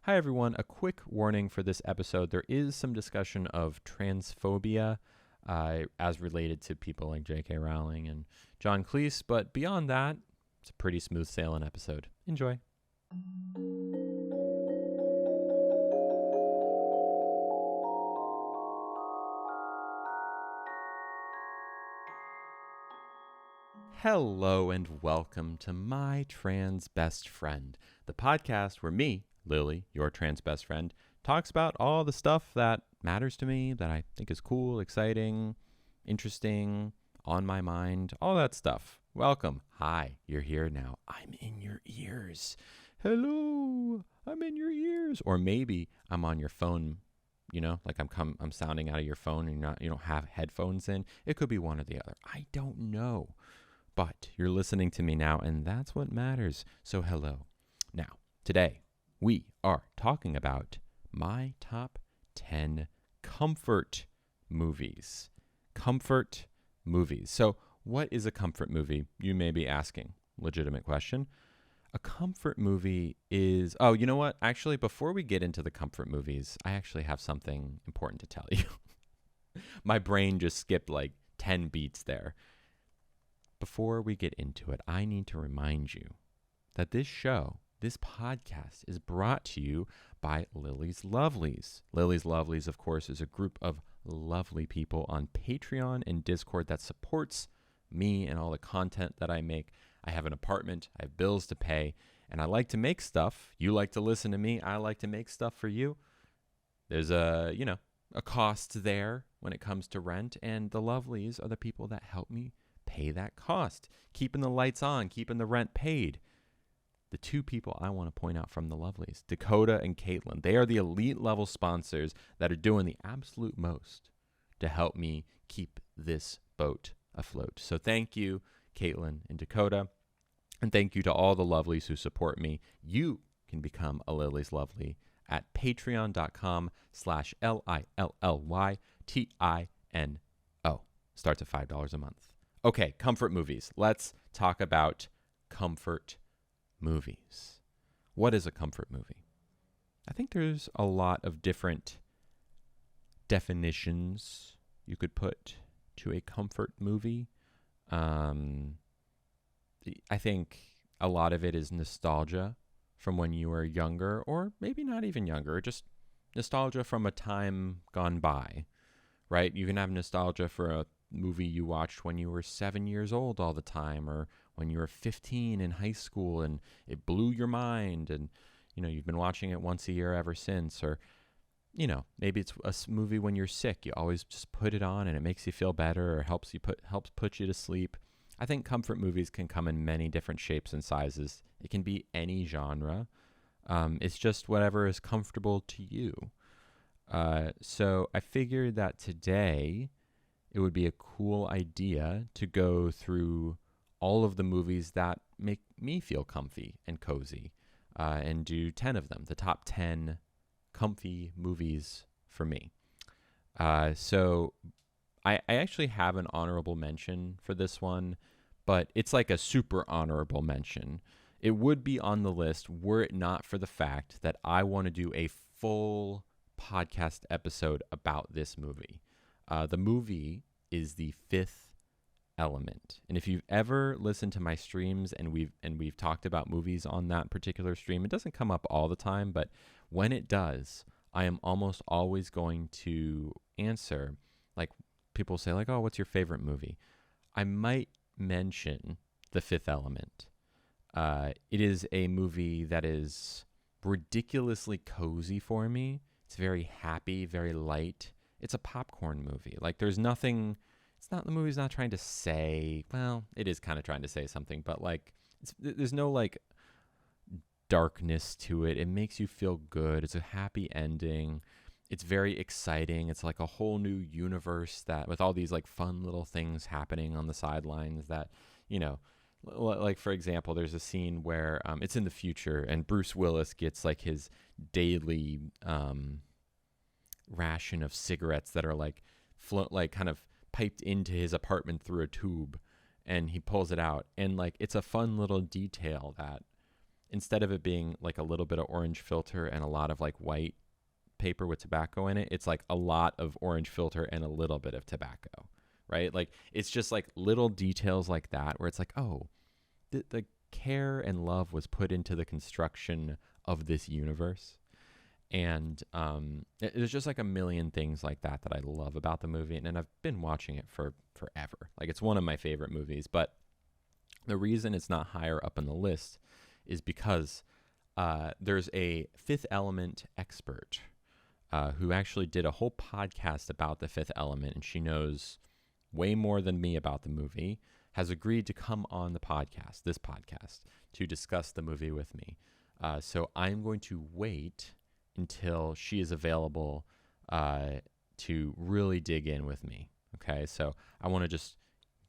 Hi, everyone. A quick warning for this episode. There is some discussion of transphobia as related to people like J.K. Rowling and John Cleese, but beyond that, it's a pretty smooth sailing episode. Enjoy. Hello and welcome to My Trans Best Friend, the podcast where me, Lily, your trans best friend, talks about all the stuff that matters to me, that I think is cool, exciting, interesting, on my mind, all that stuff. Welcome. Hi, you're here now. I'm in your ears. Hello, I'm in your ears. Or maybe I'm on your phone, like I'm sounding out of your phone and you don't have headphones in. It could be one or the other. I don't know. But you're listening to me now, and that's what matters. So hello. Now, today, we are talking about my top 10 comfort movies. Comfort movies. So what is a comfort movie? You may be asking. Legitimate question. A comfort movie is... Oh, you know what? Actually, before we get into the comfort movies, I actually have something important to tell you. My brain just skipped like 10 beats there. Before we get into it, I need to remind you that this podcast, is brought to you by Lily's Lovelies. Lily's Lovelies, of course, is a group of lovely people on Patreon and Discord that supports me and all the content that I make. I have an apartment, I have bills to pay, and I like to make stuff. You like to listen to me, I like to make stuff for you. There's a cost there when it comes to rent, and the Lovelies are the people that help me pay that cost, keeping the lights on, keeping the rent paid. The two people I want to point out from the Lovelies, Dakota and Caitlin, they are the elite level sponsors that are doing the absolute most to help me keep this boat afloat. So thank you, Caitlin and Dakota, and thank you to all the Lovelies who support me. You can become a Lily's Lovely at patreon.com/LILLYTINO. Starts at $5 a month. Okay, comfort movies. Let's talk about comfort movies. What is a comfort movie? I think there's a lot of different definitions you could put to a comfort movie. I think a lot of it is nostalgia from when you were younger, or maybe not even younger, just nostalgia from a time gone by, right? You can have nostalgia for a movie you watched when you were 7 years old all the time, or when you were 15 in high school and it blew your mind, and you've been watching it once a year ever since. Or maybe it's a movie when you're sick, you always just put it on and it makes you feel better, or helps put you to sleep. I think comfort movies can come in many different shapes and sizes. It can be any genre. It's just whatever is comfortable to you. So I figured that today it would be a cool idea to go through all of the movies that make me feel comfy and cozy, and do 10 of them, the top 10 comfy movies for me. So I actually have an honorable mention for this one, but it's like a super honorable mention. It would be on the list were it not for the fact that I want to do a full podcast episode about this movie. The movie is The Fifth Element. And if you've ever listened to my streams and we've talked about movies on that particular stream, it doesn't come up all the time, but when it does, I am almost always going to answer, like, people say, like, oh, what's your favorite movie? I might mention The Fifth Element. It is a movie that is ridiculously cozy for me. It's very happy, very light. It's a popcorn movie. Like, there's nothing, the movie's not trying to say, well, it is kind of trying to say something, but like, there's no like darkness to it. It makes you feel good. It's a happy ending. It's very exciting. It's like a whole new universe that with all these like fun little things happening on the sidelines that, like, for example, there's a scene where it's in the future and Bruce Willis gets like his daily ration of cigarettes that are like kind of piped into his apartment through a tube, and he pulls it out, and like it's a fun little detail that instead of it being like a little bit of orange filter and a lot of like white paper with tobacco in it, it's like a lot of orange filter and a little bit of tobacco, right? Like it's just like little details like that where it's like, oh, the care and love was put into the construction of this universe. And there's just like a million things like that I love about the movie. And I've been watching it for forever. Like it's one of my favorite movies. But the reason it's not higher up on the list is because there's a Fifth Element expert who actually did a whole podcast about the Fifth Element. And she knows way more than me about the movie, has agreed to come on this podcast, to discuss the movie with me. So I'm going to wait until she is available to really dig in with me. Okay, so I want to just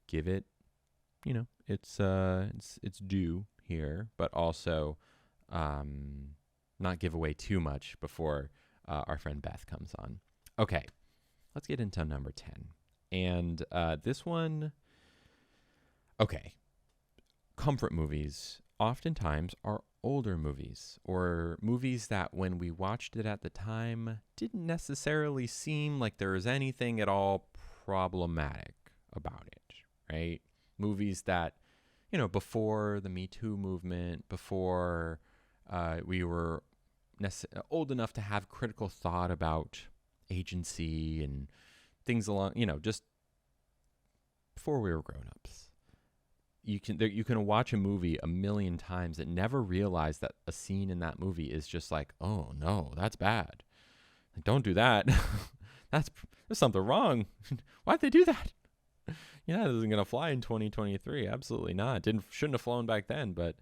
give it, it's due here, but also not give away too much before our friend Beth comes on. Okay, let's get into number 10. And this one, okay, comfort movies oftentimes are older movies, or movies that when we watched it at the time didn't necessarily seem like there was anything at all problematic about it, right? Movies that, before the Me Too movement, before we were old enough to have critical thought about agency and things along, just before we were grown-ups. You can watch a movie a million times and never realize that a scene in that movie is just like, oh no, that's bad. Like, don't do that. There's something wrong. Why'd they do that? Yeah, this isn't gonna fly in 2023. Absolutely not. Shouldn't have flown back then. But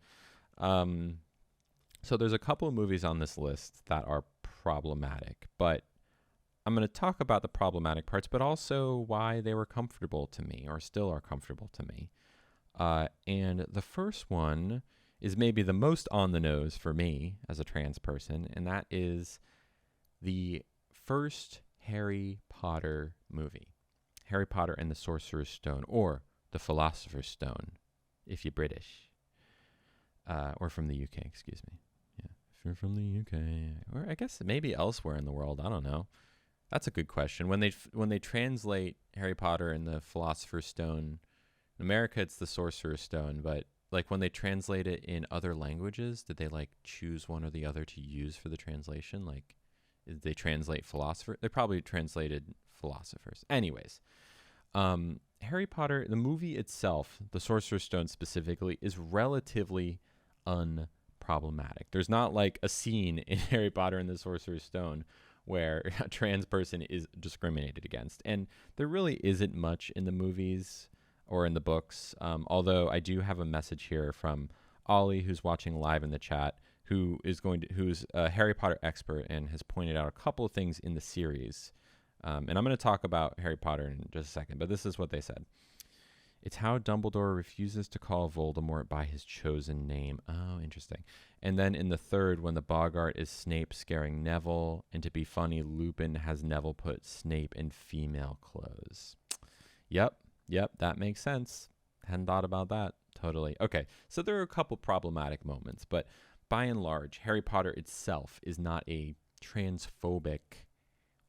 so there's a couple of movies on this list that are problematic, but I'm going to talk about the problematic parts, but also why they were comfortable to me, or still are comfortable to me. And the first one is maybe the most on the nose for me as a trans person, and that is the first Harry Potter movie, Harry Potter and the Sorcerer's Stone, or the Philosopher's Stone, if you're British, or from the UK, excuse me. Yeah, if you're from the UK, or I guess maybe elsewhere in the world, I don't know. That's a good question. When they translate Harry Potter and the Philosopher's Stone, in America it's the Sorcerer's Stone, but like when they translate it in other languages, did they like choose one or the other to use for the translation? Like, did they translate philosopher? They probably translated philosophers. Anyways, Harry Potter, the movie itself, the Sorcerer's Stone specifically, is relatively unproblematic. There's not like a scene in Harry Potter and the Sorcerer's Stone where a trans person is discriminated against. And there really isn't much in the movies or in the books, although I do have a message here from Ollie, who's watching live in the chat, who's a Harry Potter expert and has pointed out a couple of things in the series. And I'm going to talk about Harry Potter in just a second, but this is what they said. It's how Dumbledore refuses to call Voldemort by his chosen name. Oh, interesting. And then in the third, when the Boggart is Snape scaring Neville, and to be funny, Lupin has Neville put Snape in female clothes. Yep, that makes sense. Hadn't thought about that. Totally. Okay, so there are a couple problematic moments, but by and large, Harry Potter itself is not a transphobic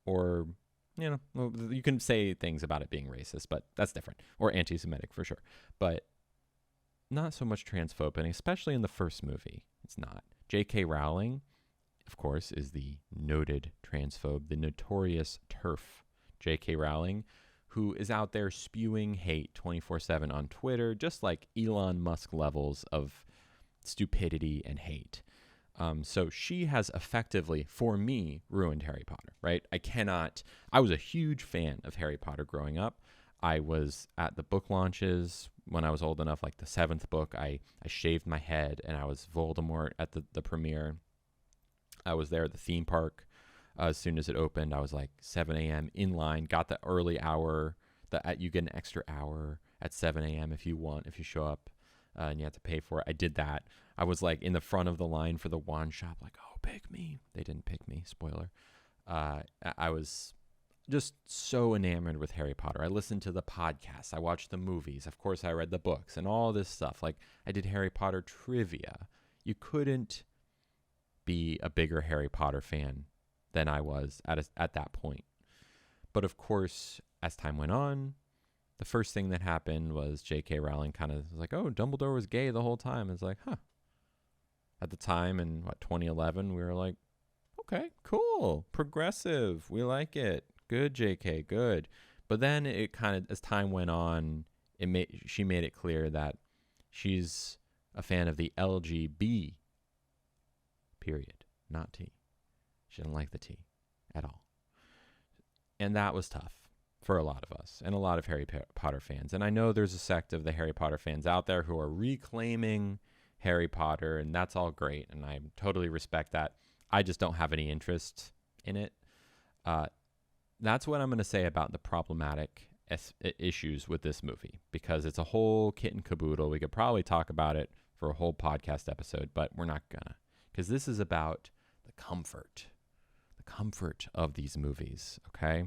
or, you can say things about it being racist, but that's different. Or anti-Semitic for sure. But not so much transphobic, and especially in the first movie, it's not. J.K. Rowling, of course, is the noted transphobe, the notorious TERF J.K. Rowling, who is out there spewing hate 24/7 on Twitter, just like Elon Musk levels of stupidity and hate. So she has effectively, for me, ruined Harry Potter, right? I was a huge fan of Harry Potter growing up. I was at the book launches when I was old enough, like the 7th book, I shaved my head and I was Voldemort at the premiere. I was there at the theme park. As soon as it opened, I was like 7 a.m. in line, got the early hour, you get an extra hour at 7 a.m. if you show up. And you have to pay for it. I did that. I was like in the front of the line for the wand shop, like, oh, pick me. They didn't pick me. Spoiler. I was just so enamored with Harry Potter. I listened to the podcasts. I watched the movies. Of course, I read the books and all this stuff. Like, I did Harry Potter trivia. You couldn't be a bigger Harry Potter fan than I was at that point. But of course, as time went on, the first thing that happened was J.K. Rowling kind of was like, oh, Dumbledore was gay the whole time. It's like, huh. At the time in, 2011, we were like, okay, cool, progressive. We like it. Good, J.K., good. But then it kind of, as time went on, she made it clear that she's a fan of the LGB, period, not T. She didn't like the T at all. And that was tough for a lot of us and a lot of Harry Potter fans. And I know there's a sect of the Harry Potter fans out there who are reclaiming Harry Potter, and that's all great, and I totally respect that. I just don't have any interest in it. That's what I'm going to say about the problematic issues with this movie, because it's a whole kit and caboodle. We could probably talk about it for a whole podcast episode, but we're not gonna, because this is about the comfort of these movies, okay?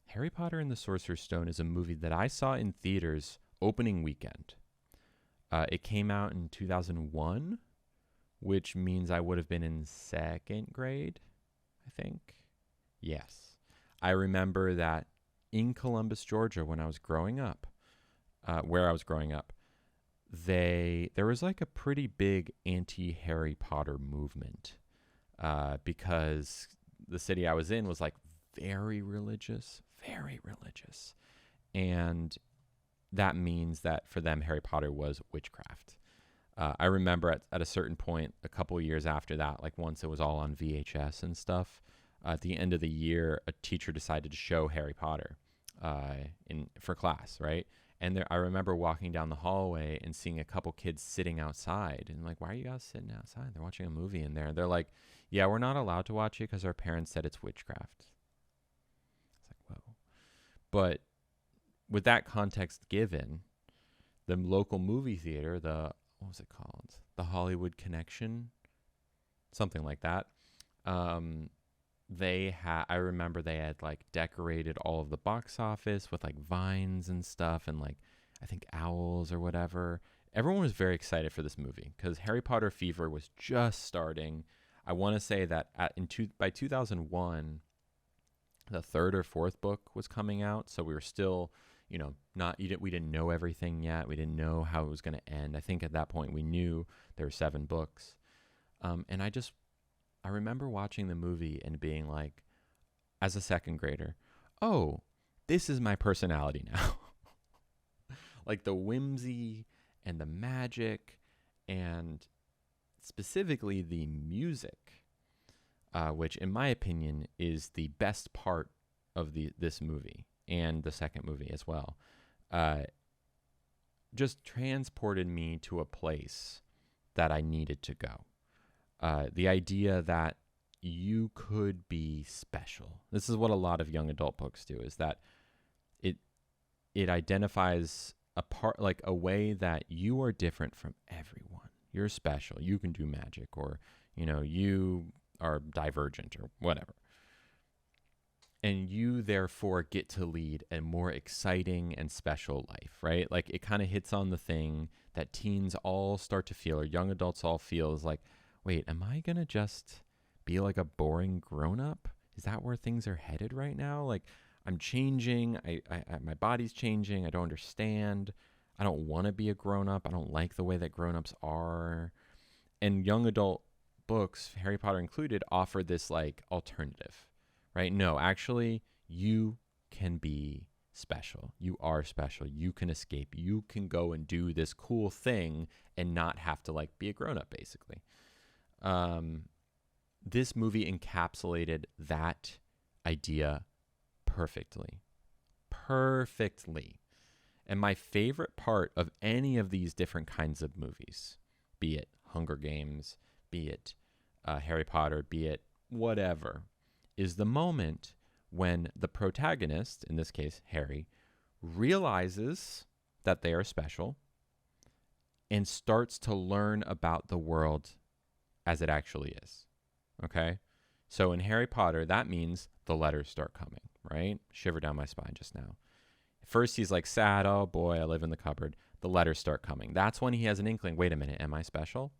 Harry Potter and the Sorcerer's Stone is a movie that I saw in theaters opening weekend. It came out in 2001, which means I would have been in second grade, I think. Yes. I remember that in Columbus, Georgia, when I was growing up, there was like a pretty big anti-Harry Potter movement, because the city I was in was like very religious. And that means that for them, Harry Potter was witchcraft. I remember at a certain point, a couple of years after that, like once it was all on VHS and stuff, at the end of the year, a teacher decided to show Harry Potter for class, right? And I remember walking down the hallway and seeing a couple kids sitting outside. And like, why are you guys sitting outside? They're watching a movie in there. They're like, yeah, we're not allowed to watch it because our parents said it's witchcraft. It's like, whoa. But with that context given, the local movie theater, what was it called? The Hollywood Connection? Something like that. I remember they had like decorated all of the box office with like vines and stuff, and like I think owls or whatever. Everyone was very excited for this movie because Harry Potter fever was just starting. I want to say that by 2001, the third or fourth book was coming out, so we were still, we didn't know everything yet. We didn't know how it was going to end. I think at that point we knew there were 7 books, and I remember watching the movie and being like, as a second grader, oh, this is my personality now. Like the whimsy and the magic and specifically the music, which in my opinion is the best part of this movie and the second movie as well, just transported me to a place that I needed to go. The idea that you could be special. This is what a lot of young adult books do, is that it identifies a way that you are different from everyone. You're special. You can do magic, or, you are divergent or whatever. And you therefore get to lead a more exciting and special life, right? Like it kind of hits on the thing that teens all start to feel, or young adults all feel, is like, wait, am I going to just be like a boring grown-up? Is that where things are headed right now? Like, I'm changing. My body's changing. I don't understand. I don't want to be a grown-up. I don't like the way that grown-ups are. And young adult books, Harry Potter included, offer this like alternative, right? No, actually, you can be special. You are special. You can escape. You can go and do this cool thing and not have to like be a grown-up, basically. This movie encapsulated that idea perfectly. And my favorite part of any of these different kinds of movies, be it Hunger Games, be it Harry Potter, be it whatever, is the moment when the protagonist, in this case Harry, realizes that they are special and starts to learn about the world as it actually is. Okay? So in Harry Potter, that means the letters start coming, right? Shiver down my spine just now. First, he's like sad, oh boy, I live in the cupboard. the letters start coming. That's when he has an inkling. Wait a minute, am I special?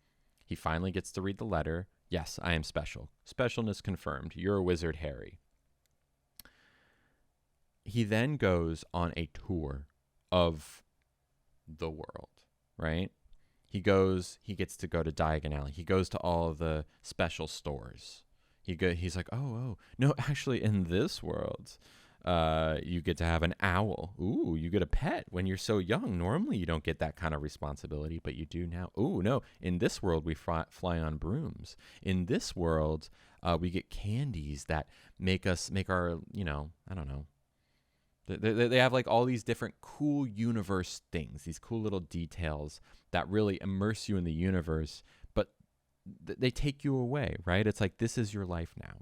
He finally gets to read the letter. Yes, I am special. Specialness confirmed. You're a wizard, Harry. He then goes on a tour of the world, right? He gets to go to Diagon Alley. He goes to all of the special stores. He's like, oh, no, actually in this world, you get to have an owl. Ooh, you get a pet when you're so young. Normally you don't get that kind of responsibility, but you do now. Ooh, no, in this world we fly on brooms. In this world, we get candies that make our, I don't know. They have like all these different cool universe things, these cool little details that really immerse you in the universe, but they take you away, right? It's like, this is your life now.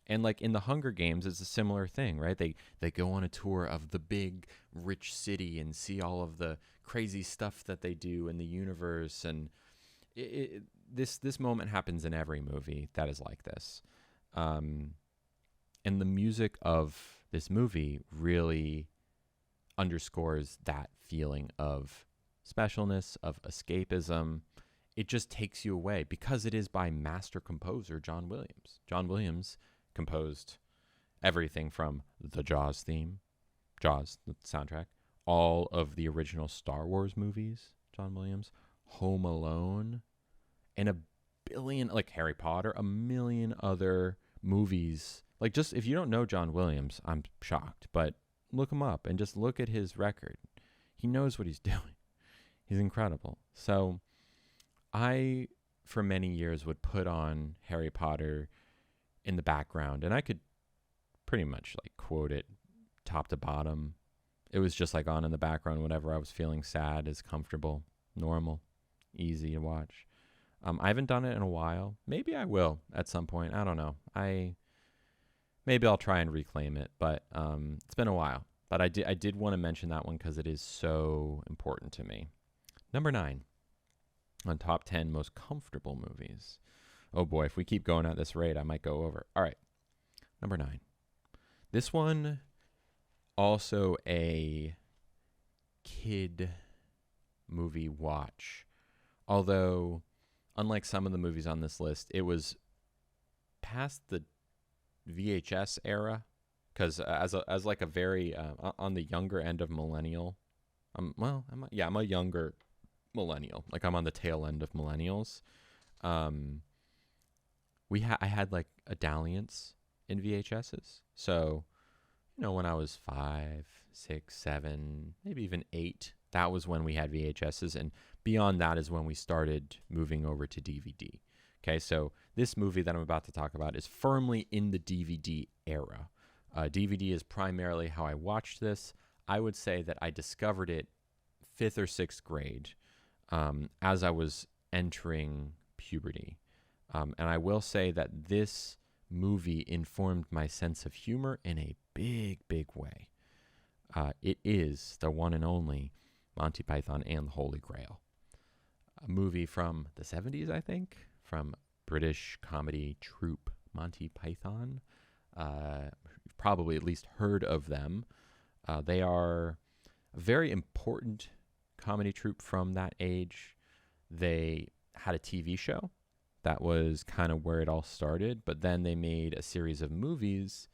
And like in the Hunger Games, it's a similar thing, right? They go on a tour of the big, rich city and see all of the crazy stuff that they do in the universe. And this moment happens in every movie that is like this. And the music of this movie really underscores that feeling of specialness, of escapism. It just takes you away because it is by master composer John Williams. John Williams composed everything from the Jaws theme, Jaws, the soundtrack, all of the original Star Wars movies, John Williams, Home Alone, and a billion, like Harry Potter, a million other movies. Like, just if you don't know John Williams, I'm shocked, but look him up and just look at his record. He knows what he's doing. He's incredible. So I, for many years, would put on Harry Potter in the background, and I could pretty much like quote it top to bottom. It was just like on in the background whenever I was feeling sad. Is comfortable, normal, easy to watch. I haven't done it in a while. Maybe I will at some point. I don't know. Maybe I'll try and reclaim it, but it's been a while. But I did want to mention that one because it is so important to me. Number 9 on top 10 most comfortable movies. Oh boy, if we keep going at this rate, I might go over. All right, number 9. This one, also a kid movie watch. Although, unlike some of the movies on this list, it was past the VHS era, because as like a very on the younger end of millennial, I'm a younger millennial. Like I'm on the tail end of millennials. I had like a dalliance in VHSs. So, when I was 5, 6, 7, maybe even 8, that was when we had VHSs, and beyond that is when we started moving over to DVD. Okay, so this movie that I'm about to talk about is firmly in the DVD era. DVD is primarily how I watched this. I would say that I discovered it 5th or 6th grade as I was entering puberty. And I will say that this movie informed my sense of humor in a big, big way. It is the one and only Monty Python and the Holy Grail. A movie from the 70s, I think, from British comedy troupe Monty Python. You've probably at least heard of them. They are a very important comedy troupe from that age. They had a TV show. That was kind of where it all started. But then they made a series of movies,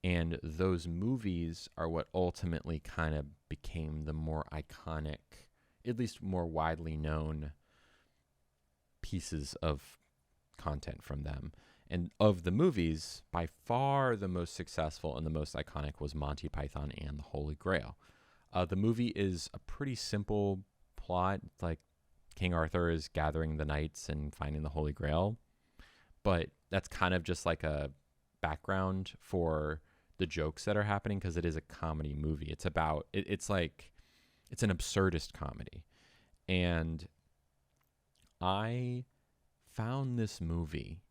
and those movies are what ultimately kind of became the more iconic, at least more widely known pieces of content from them. And of the movies, by far the most successful and the most iconic was Monty Python and the Holy Grail. The movie is a pretty simple plot. It's like King Arthur is gathering the knights and finding the Holy Grail. But that's kind of just like a background for the jokes that are happening, because it is a comedy movie. It's about, it's an absurdist comedy. And I found this movie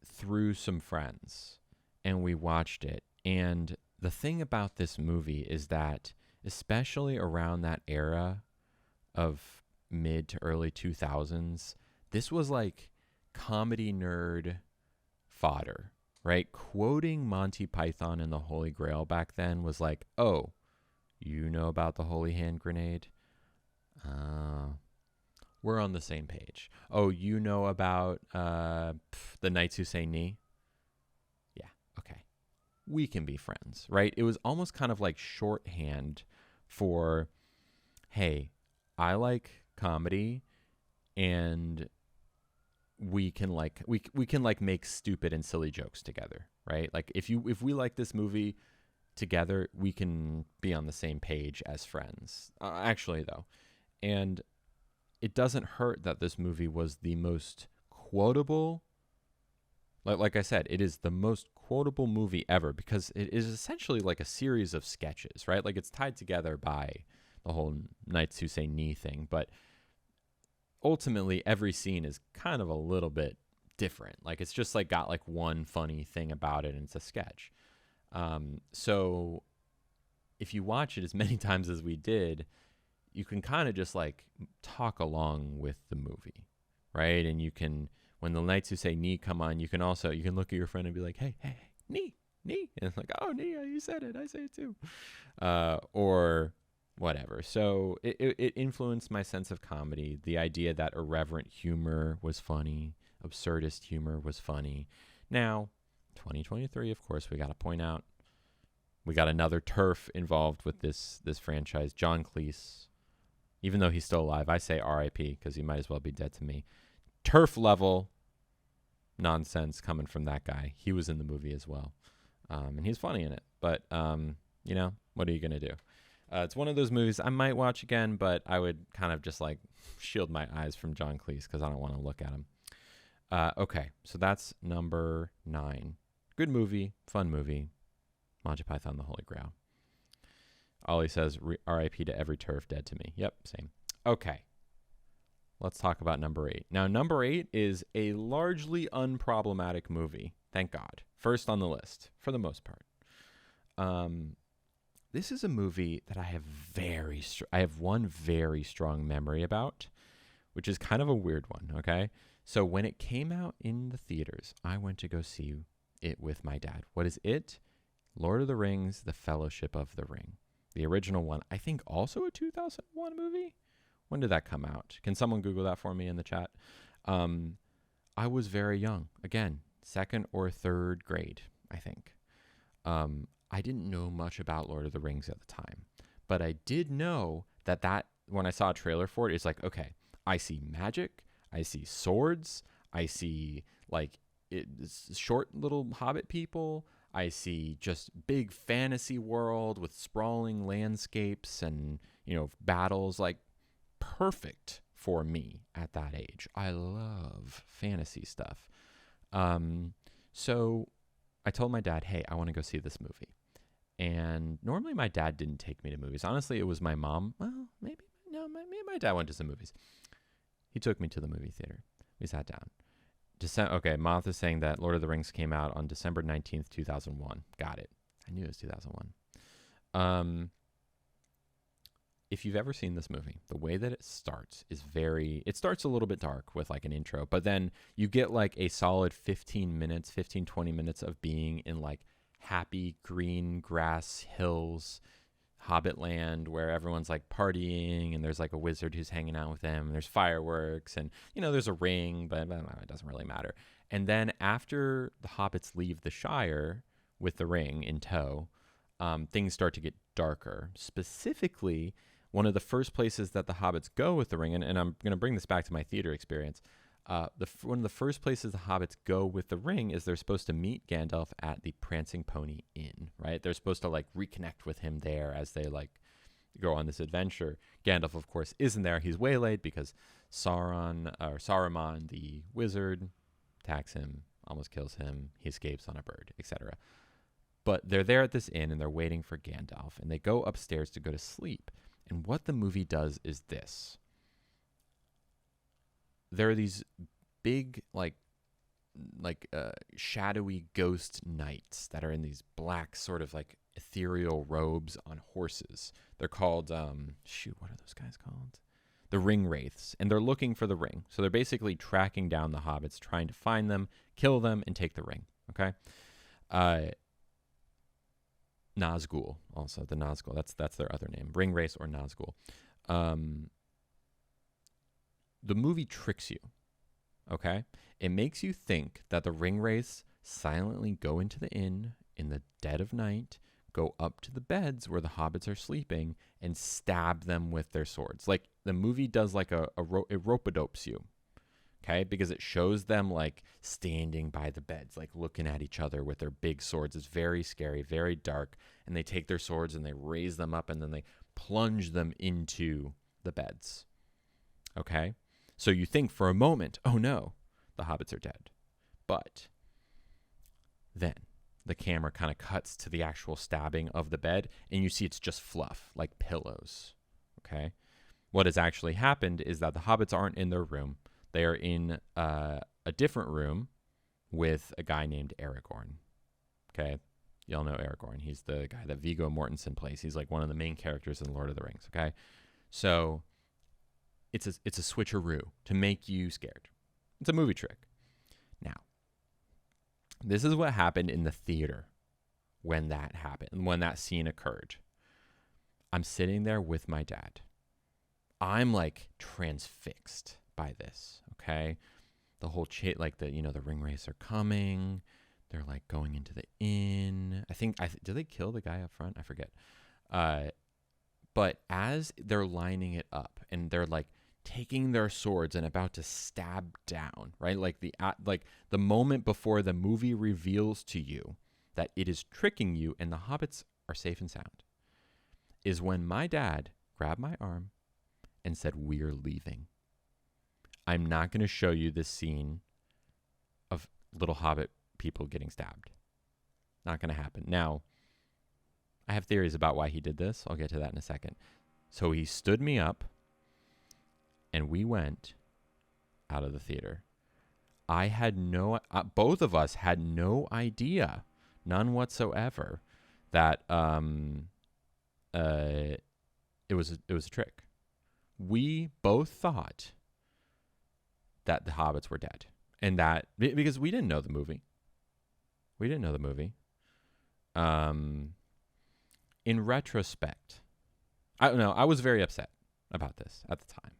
through some friends, and we watched it. And the thing about this movie is that, especially around that era of mid to early 2000s, this was like comedy nerd fodder, right? Quoting Monty Python and the Holy Grail back then was like, oh, you know about the holy hand grenade? Uh, we're on the same page. Oh, you know about the Knights Who Say Ni? Yeah, okay. We can be friends, right? It was almost kind of like shorthand for, hey, I like comedy, and we can like make stupid and silly jokes together, right? Like if we like this movie together, we can be on the same page as friends. Actually, though, and it doesn't hurt that this movie was the most quotable. Like I said, it is the most quotable movie ever because it is essentially like a series of sketches, right? Like it's tied together by the whole Knights Who Say Knee thing, but ultimately every scene is kind of a little bit different. Like it's just like got like one funny thing about it and it's a sketch. So if you watch it as many times as we did, you can kind of just like talk along with the movie, right? And you can, when the Knights Who Say Knee come on, you can look at your friend and be like, hey, knee, knee. And it's like, oh, knee, you said it. I say it too. Or whatever. So it influenced my sense of comedy. The idea that irreverent humor was funny, absurdist humor was funny. Now, 2023, of course, we got to point out, we got another turf involved with this franchise, John Cleese. Even though he's still alive, I say R.I.P. because he might as well be dead to me. Turf level nonsense coming from that guy. He was in the movie as well, and he's funny in it. But what are you gonna do? It's one of those movies I might watch again, but I would kind of just like shield my eyes from John Cleese because I don't want to look at him. Okay, so that's number 9. Good movie, fun movie. Monty Python, The Holy Grail. Ollie says, R.I.P. to every turf dead to me. Yep, same. Okay, let's talk about number 8. Now, number 8 is a largely unproblematic movie. Thank God. First on the list, for the most part. This is a movie that I have one very strong memory about, which is kind of a weird one, okay? So when it came out in the theaters, I went to go see it with my dad. What is it? Lord of the Rings, The Fellowship of the Ring. The original one, I think also a 2001 movie? When did that come out? Can someone Google that for me in the chat? I was very young. Again, 2nd or 3rd grade, I think. I didn't know much about Lord of the Rings at the time. But I did know that when I saw a trailer for it, it's like, okay, I see magic, I see swords, I see like short little hobbit people, I see just big fantasy world with sprawling landscapes and, battles, like perfect for me at that age. I love fantasy stuff. So I told my dad, hey, I want to go see this movie. And normally my dad didn't take me to movies. Honestly, it was my mom. Well, maybe my dad went to some movies. He took me to the movie theater. We sat down. Okay, Moth is saying that Lord of the Rings came out on December 19th, 2001. Got it. I knew it was 2001. If you've ever seen this movie, the way that it starts is it starts a little bit dark with like an intro, but then you get like a solid 20 minutes of being in like happy green grass hills, Hobbit land, where everyone's like partying and there's like a wizard who's hanging out with them and there's fireworks and there's a ring, but it doesn't really matter. And then after the hobbits leave the Shire with the ring in tow, things start to get darker. Specifically, one of the first places that the hobbits go with the ring, and I'm going to bring this back to my theater experience, one of the first places the hobbits go with the ring is they're supposed to meet Gandalf at the Prancing Pony Inn, right? They're supposed to like reconnect with him there as they like go on this adventure. Gandalf, of course, isn't there. He's waylaid because Saruman, the wizard, attacks him, almost kills him. He escapes on a bird, etc. But they're there at this inn and they're waiting for Gandalf, and they go upstairs to go to sleep. And what the movie does is this. There are these big, shadowy ghost knights that are in these black sort of like ethereal robes on horses. They're called, what are those guys called? The ring wraiths. And they're looking for the ring. So they're basically tracking down the hobbits, trying to find them, kill them, and take the ring. Okay? Nazgul, also the Nazgul. That's their other name, ring wraiths or Nazgul. the movie tricks you, okay? It makes you think that the ringwraiths silently go into the inn in the dead of night, go up to the beds where the hobbits are sleeping, and stab them with their swords. Like, the movie does like it rope-a-dopes you, okay? Because it shows them like standing by the beds, like looking at each other with their big swords. It's very scary, very dark. And they take their swords and they raise them up and then they plunge them into the beds, okay? So you think for a moment, oh no, the hobbits are dead. But then the camera kind of cuts to the actual stabbing of the bed, and you see it's just fluff, like pillows, okay? What has actually happened is that the hobbits aren't in their room. They are in a different room with a guy named Aragorn, okay? Y'all know Aragorn. He's the guy that Viggo Mortensen plays. He's like one of the main characters in Lord of the Rings, okay? So it's a switcheroo to make you scared. It's a movie trick. Now, this is what happened in the theater when that happened, when that scene occurred. I'm sitting there with my dad. I'm like transfixed by this, okay? The whole like the ringwraiths are coming. They're like going into the inn. Did they kill the guy up front? I forget. But as they're lining it up and they're like taking their swords and about to stab down, right? Like the moment before the movie reveals to you that it is tricking you and the hobbits are safe and sound, is when my dad grabbed my arm and said, "We're leaving. I'm not going to show you this scene of little hobbit people getting stabbed. Not going to happen." Now, I have theories about why he did this. I'll get to that in a second. So he stood me up and we went out of the theater. Both of us had no idea, none whatsoever, that it was a trick. We both thought that the hobbits were dead, and that because we didn't know the movie. In retrospect, I don't know. I was very upset about this at the time.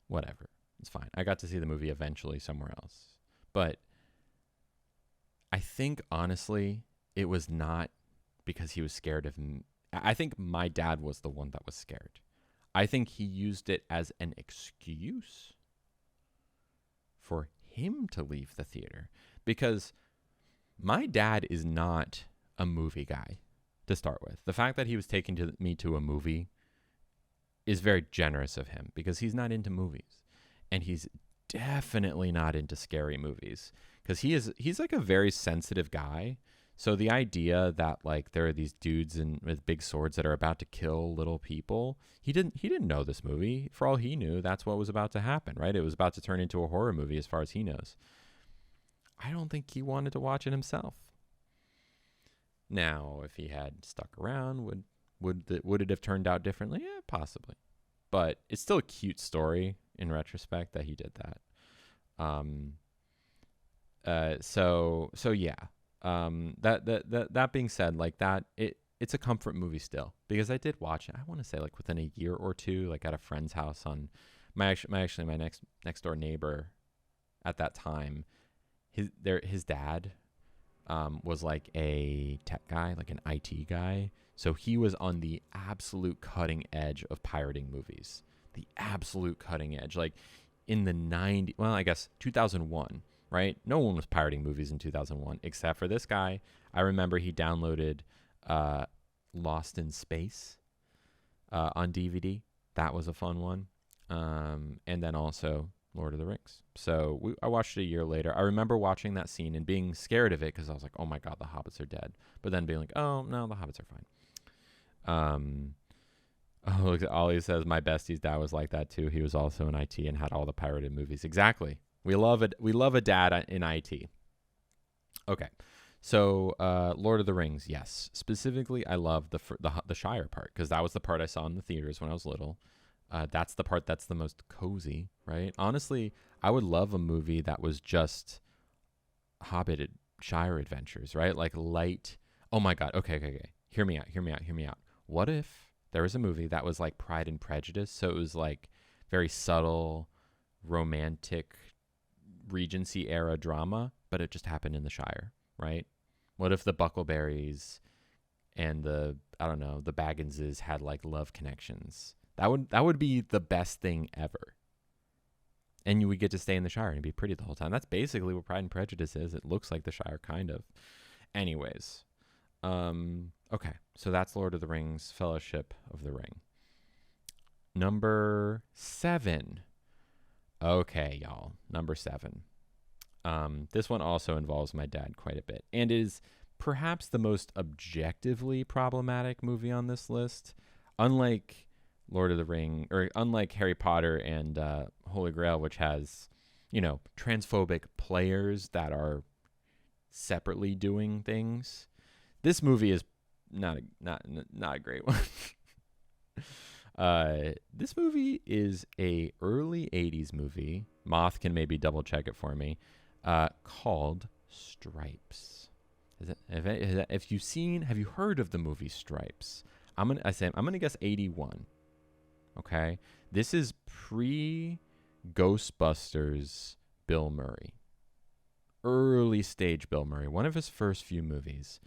Whatever. It's fine. I got to see the movie eventually somewhere else. But I think, honestly, it was not because he was scared of me. I think my dad was the one that was scared. I think he used it as an excuse for him to leave the theater. Because my dad is not a movie guy, to start with. The fact that he was taking me to a movie is very generous of him because he's not into movies. And he's definitely not into scary movies because he's like a very sensitive guy. So the idea that like there are these dudes with big swords that are about to kill little people, he didn't know this movie. For all he knew, that's what was about to happen, right? It was about to turn into a horror movie as far as he knows. I don't think he wanted to watch it himself. Now, if he had stuck around, would it have turned out differently? Yeah, possibly. But it's still a cute story in retrospect that he did that. So yeah. That being said, like that, it's a comfort movie still because I did watch it. I want to say like within a year or two, like at a friend's house on my next door neighbor at that time. His dad was like a tech guy, like an IT guy. So he was on the absolute cutting edge of pirating movies. The absolute cutting edge. Like in the 90s, well, I guess 2001, right? No one was pirating movies in 2001 except for this guy. I remember he downloaded Lost in Space on DVD. That was a fun one. And then also Lord of the Rings. So I watched it a year later. I remember watching that scene and being scared of it because I was like, oh my God, the hobbits are dead. But then being like, oh no, the hobbits are fine. Look, Ollie says my bestie's dad was like that too. He was also in IT and had all the pirated movies. Exactly. We love it. We love a dad in IT. Okay. So Lord of the Rings, yes. Specifically, I love the Shire part because that was the part I saw in the theaters when I was little. That's the part that's the most cozy, right? Honestly, I would love a movie that was just Hobbit Shire adventures, right? Like light. Oh my God. Okay. Hear me out. What if there was a movie that was like Pride and Prejudice? So it was like very subtle, romantic Regency era drama, but it just happened in the Shire, right? What if the Buckleberries and the Bagginses had like love connections? That would be the best thing ever. And you would get to stay in the Shire and be pretty the whole time. That's basically what Pride and Prejudice is. It looks like the Shire, kind of. Anyways, okay, so that's Lord of the Rings, Fellowship of the Ring. Number 7. Okay, y'all. Number 7. This one also involves my dad quite a bit and is perhaps the most objectively problematic movie on this list. Unlike Lord of the Ring, or unlike Harry Potter and Holy Grail, which has, transphobic players that are separately doing things, this movie is not a great one. This movie is a early 80s movie. Moth can maybe double check it for me. Called Stripes. Have you heard of the movie Stripes? I'm gonna guess 81. Okay, this is pre Ghostbusters Bill Murray. Early stage Bill Murray, one of his first few movies.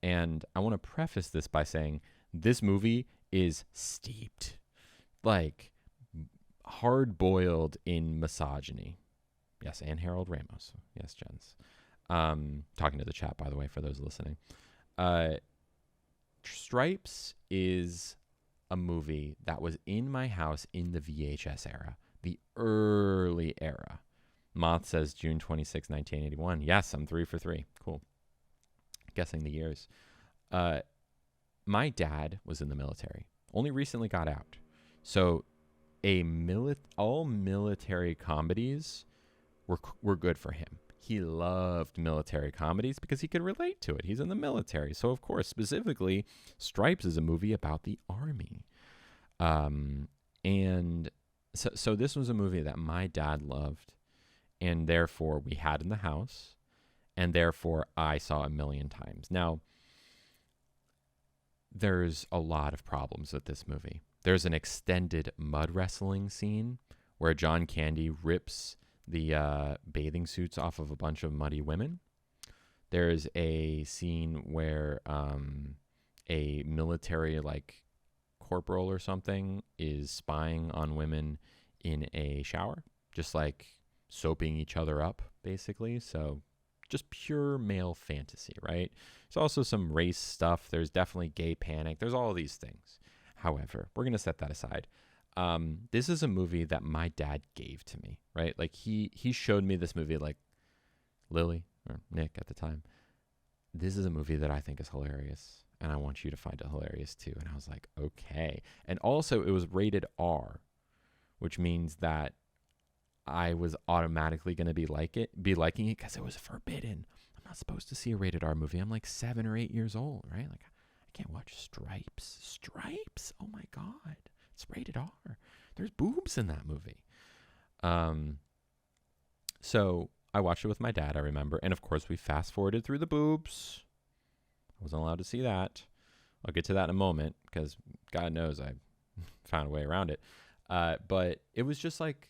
And I want to preface this by saying this movie is steeped, like hard-boiled in misogyny. Yes, and Harold Ramos. Yes, Jens. Talking to the chat, by the way, for those listening. Stripes is a movie that was in my house in the VHS era, the early era. Moth says June 26, 1981. Yes, I'm 3 for 3. Cool. Guessing the years. My dad was in the military. Only recently got out. So all military comedies were good for him. He loved military comedies because he could relate to it. He's in the military. So, of course, specifically, Stripes is a movie about the Army. And so this was a movie that my dad loved, and therefore we had in the house, and therefore I saw a million times. Now, there's a lot of problems with this movie. There's an extended mud wrestling scene where John Candy rips the bathing suits off of a bunch of muddy women. There's a scene where a military corporal or something is spying on women in a shower, just like soaping each other up, basically. So just pure male fantasy, right? There's also some race stuff. There's definitely gay panic. There's all of these things. However, we're going to set that aside. This is a movie that my dad gave to me, right? Like he showed me this movie, like Lily or Nick at the time. This is a movie that I think is hilarious, and I want you to find it hilarious too. And I was like, okay. And also, it was rated R, which means that I was automatically going to be liking it because it was forbidden. I'm not supposed to see a rated R movie. I'm like 7 or 8 years old, right? Like, I can't watch Stripes. Stripes? Oh my God. It's rated R. There's boobs in that movie. So I watched it with my dad, I remember. And of course, we fast forwarded through the boobs. I wasn't allowed to see that. I'll get to that in a moment because God knows I found a way around it. But it was just like,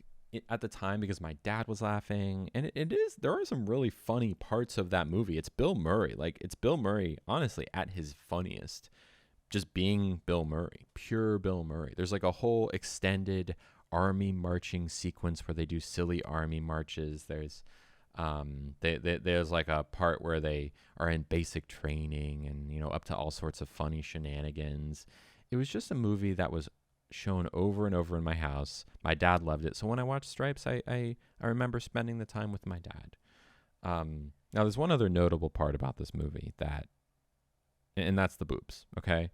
at the time, because my dad was laughing, and there are some really funny parts of that movie. It's Bill Murray. Like, it's Bill Murray, honestly, at his funniest. Just being Bill Murray, pure Bill Murray. There's like a whole extended army marching sequence where they do silly army marches. There's there's like a part where they are in basic training and, up to all sorts of funny shenanigans. It was just a movie that was shown over and over in my house. My dad loved it. So when I watched Stripes, I remember spending the time with my dad. Now, there's one other notable part about this movie and that's the boobs, okay?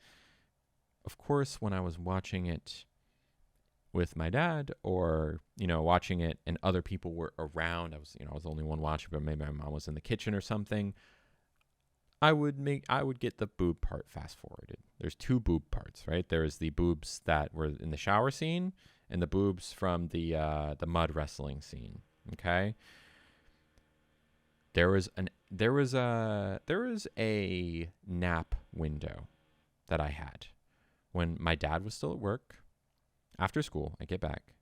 Of course, when I was watching it with my dad or, watching it and other people were around, I was the only one watching, but maybe my mom was in the kitchen or something, I would get the boob part fast forwarded. There's 2 boob parts, right? There's the boobs that were in the shower scene and the boobs from the mud wrestling scene, okay? There was a nap window that I had when my dad was still at work. After school, I get back.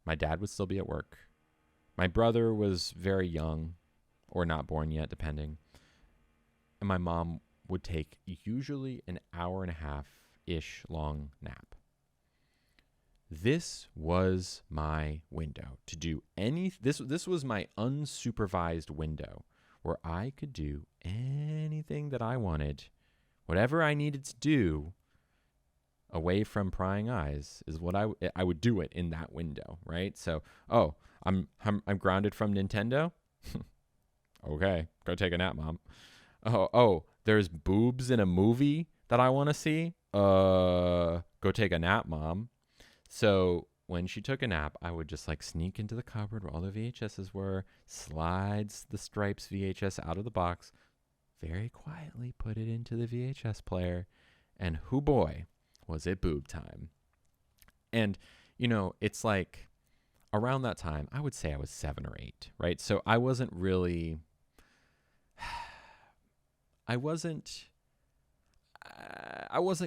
My dad would still be at work. My brother was very young or not born yet, depending. And my mom would take usually an hour and a half-ish long nap. This was my window to do this was my unsupervised window where I could do anything that I wanted. Whatever I needed to do away from prying eyes is what I would do it in that window, right? So, I'm grounded from Nintendo. Okay, go take a nap, Mom. There's boobs in a movie that I want to see. Go take a nap, Mom. So when she took a nap, I would just like sneak into the cupboard where all the VHSs were, slides the Stripes VHS out of the box, very quietly put it into the VHS player, and hoo boy, was it boob time. And, it's like around that time, I would say I was 7 or 8, right? So I wasn't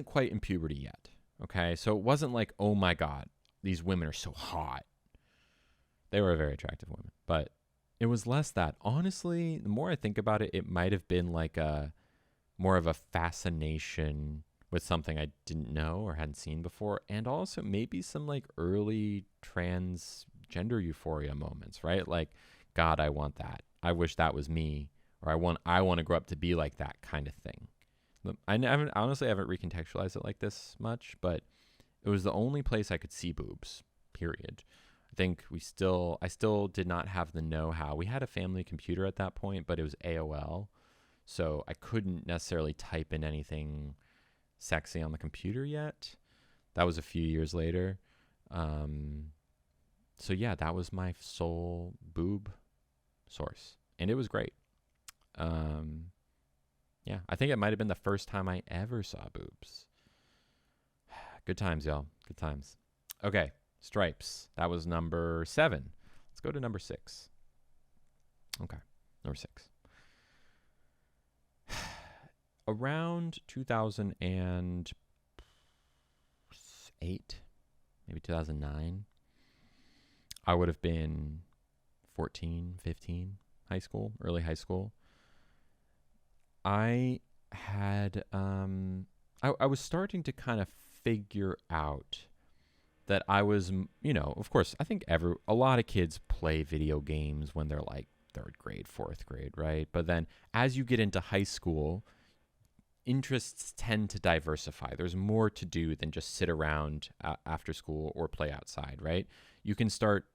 quite in puberty yet. Okay, so it wasn't like, oh my God, these women are so hot. They were very attractive women, but it was less that. Honestly, the more I think about it, it might have been like more of a fascination with something I didn't know or hadn't seen before, and also maybe some like early transgender euphoria moments, right? Like, God, I want that. I wish that was me, or I want to grow up to be like that kind of thing. I honestly haven't recontextualized it like this much, but it was the only place I could see boobs, period. I think I still did not have the know-how. We had a family computer at that point, but it was AOL, so I couldn't necessarily type in anything sexy on the computer yet. That was a few years later. So yeah, that was my sole boob source, and it was great. Yeah, I think it might have been the first time I ever saw boobs. Good times, y'all. Good times. Okay, Stripes. That was number 7. Let's go to number 6. Okay, number 6. Around 2008, maybe 2009, I would have been 14, 15, early high school. I had, I was starting to kind of figure out that I was, of course, I think a lot of kids play video games when they're like 3rd grade, 4th grade, right? But then as you get into high school, interests tend to diversify. There's more to do than just sit around after school or play outside, right? You can start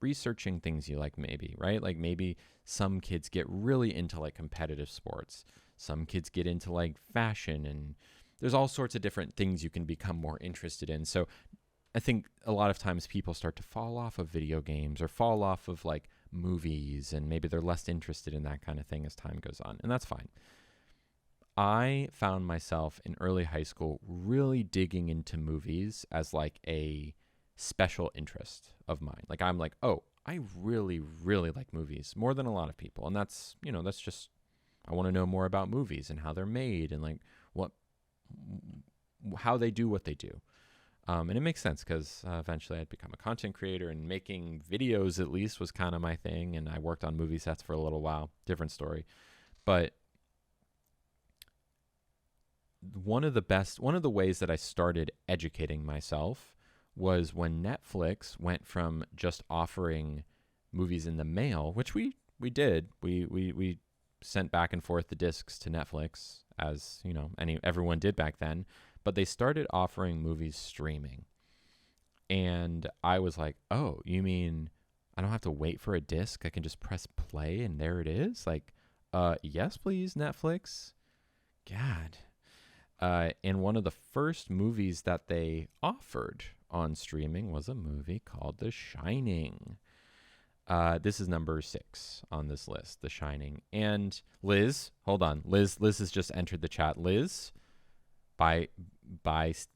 researching things you like, maybe, right? Like maybe some kids get really into like competitive sports. Some kids get into like fashion, and there's all sorts of different things you can become more interested in. So I think a lot of times people start to fall off of video games or fall off of like movies, and maybe they're less interested in that kind of thing as time goes on, and that's fine. I found myself in early high school really digging into movies as like a special interest of mine. Like I'm like, oh, I really, really like movies more than a lot of people. And that's, that's just, I want to know more about movies and how they're made and like how they do what they do. And it makes sense because eventually I'd become a content creator, and making videos at least was kind of my thing. And I worked on movie sets for a little while, different story. But one of the ways that I started educating myself was when Netflix went from just offering movies in the mail, which we did. We sent back and forth the discs to Netflix, as everyone did back then, but they started offering movies streaming. And I was like, oh, you mean I don't have to wait for a disc? I can just press play and there it is? Like, yes, please, Netflix. God. And one of the first movies that they offered on streaming was a movie called The Shining. This is number 6 on this list, The Shining. And Liz, hold on. Liz has just entered the chat. Liz, by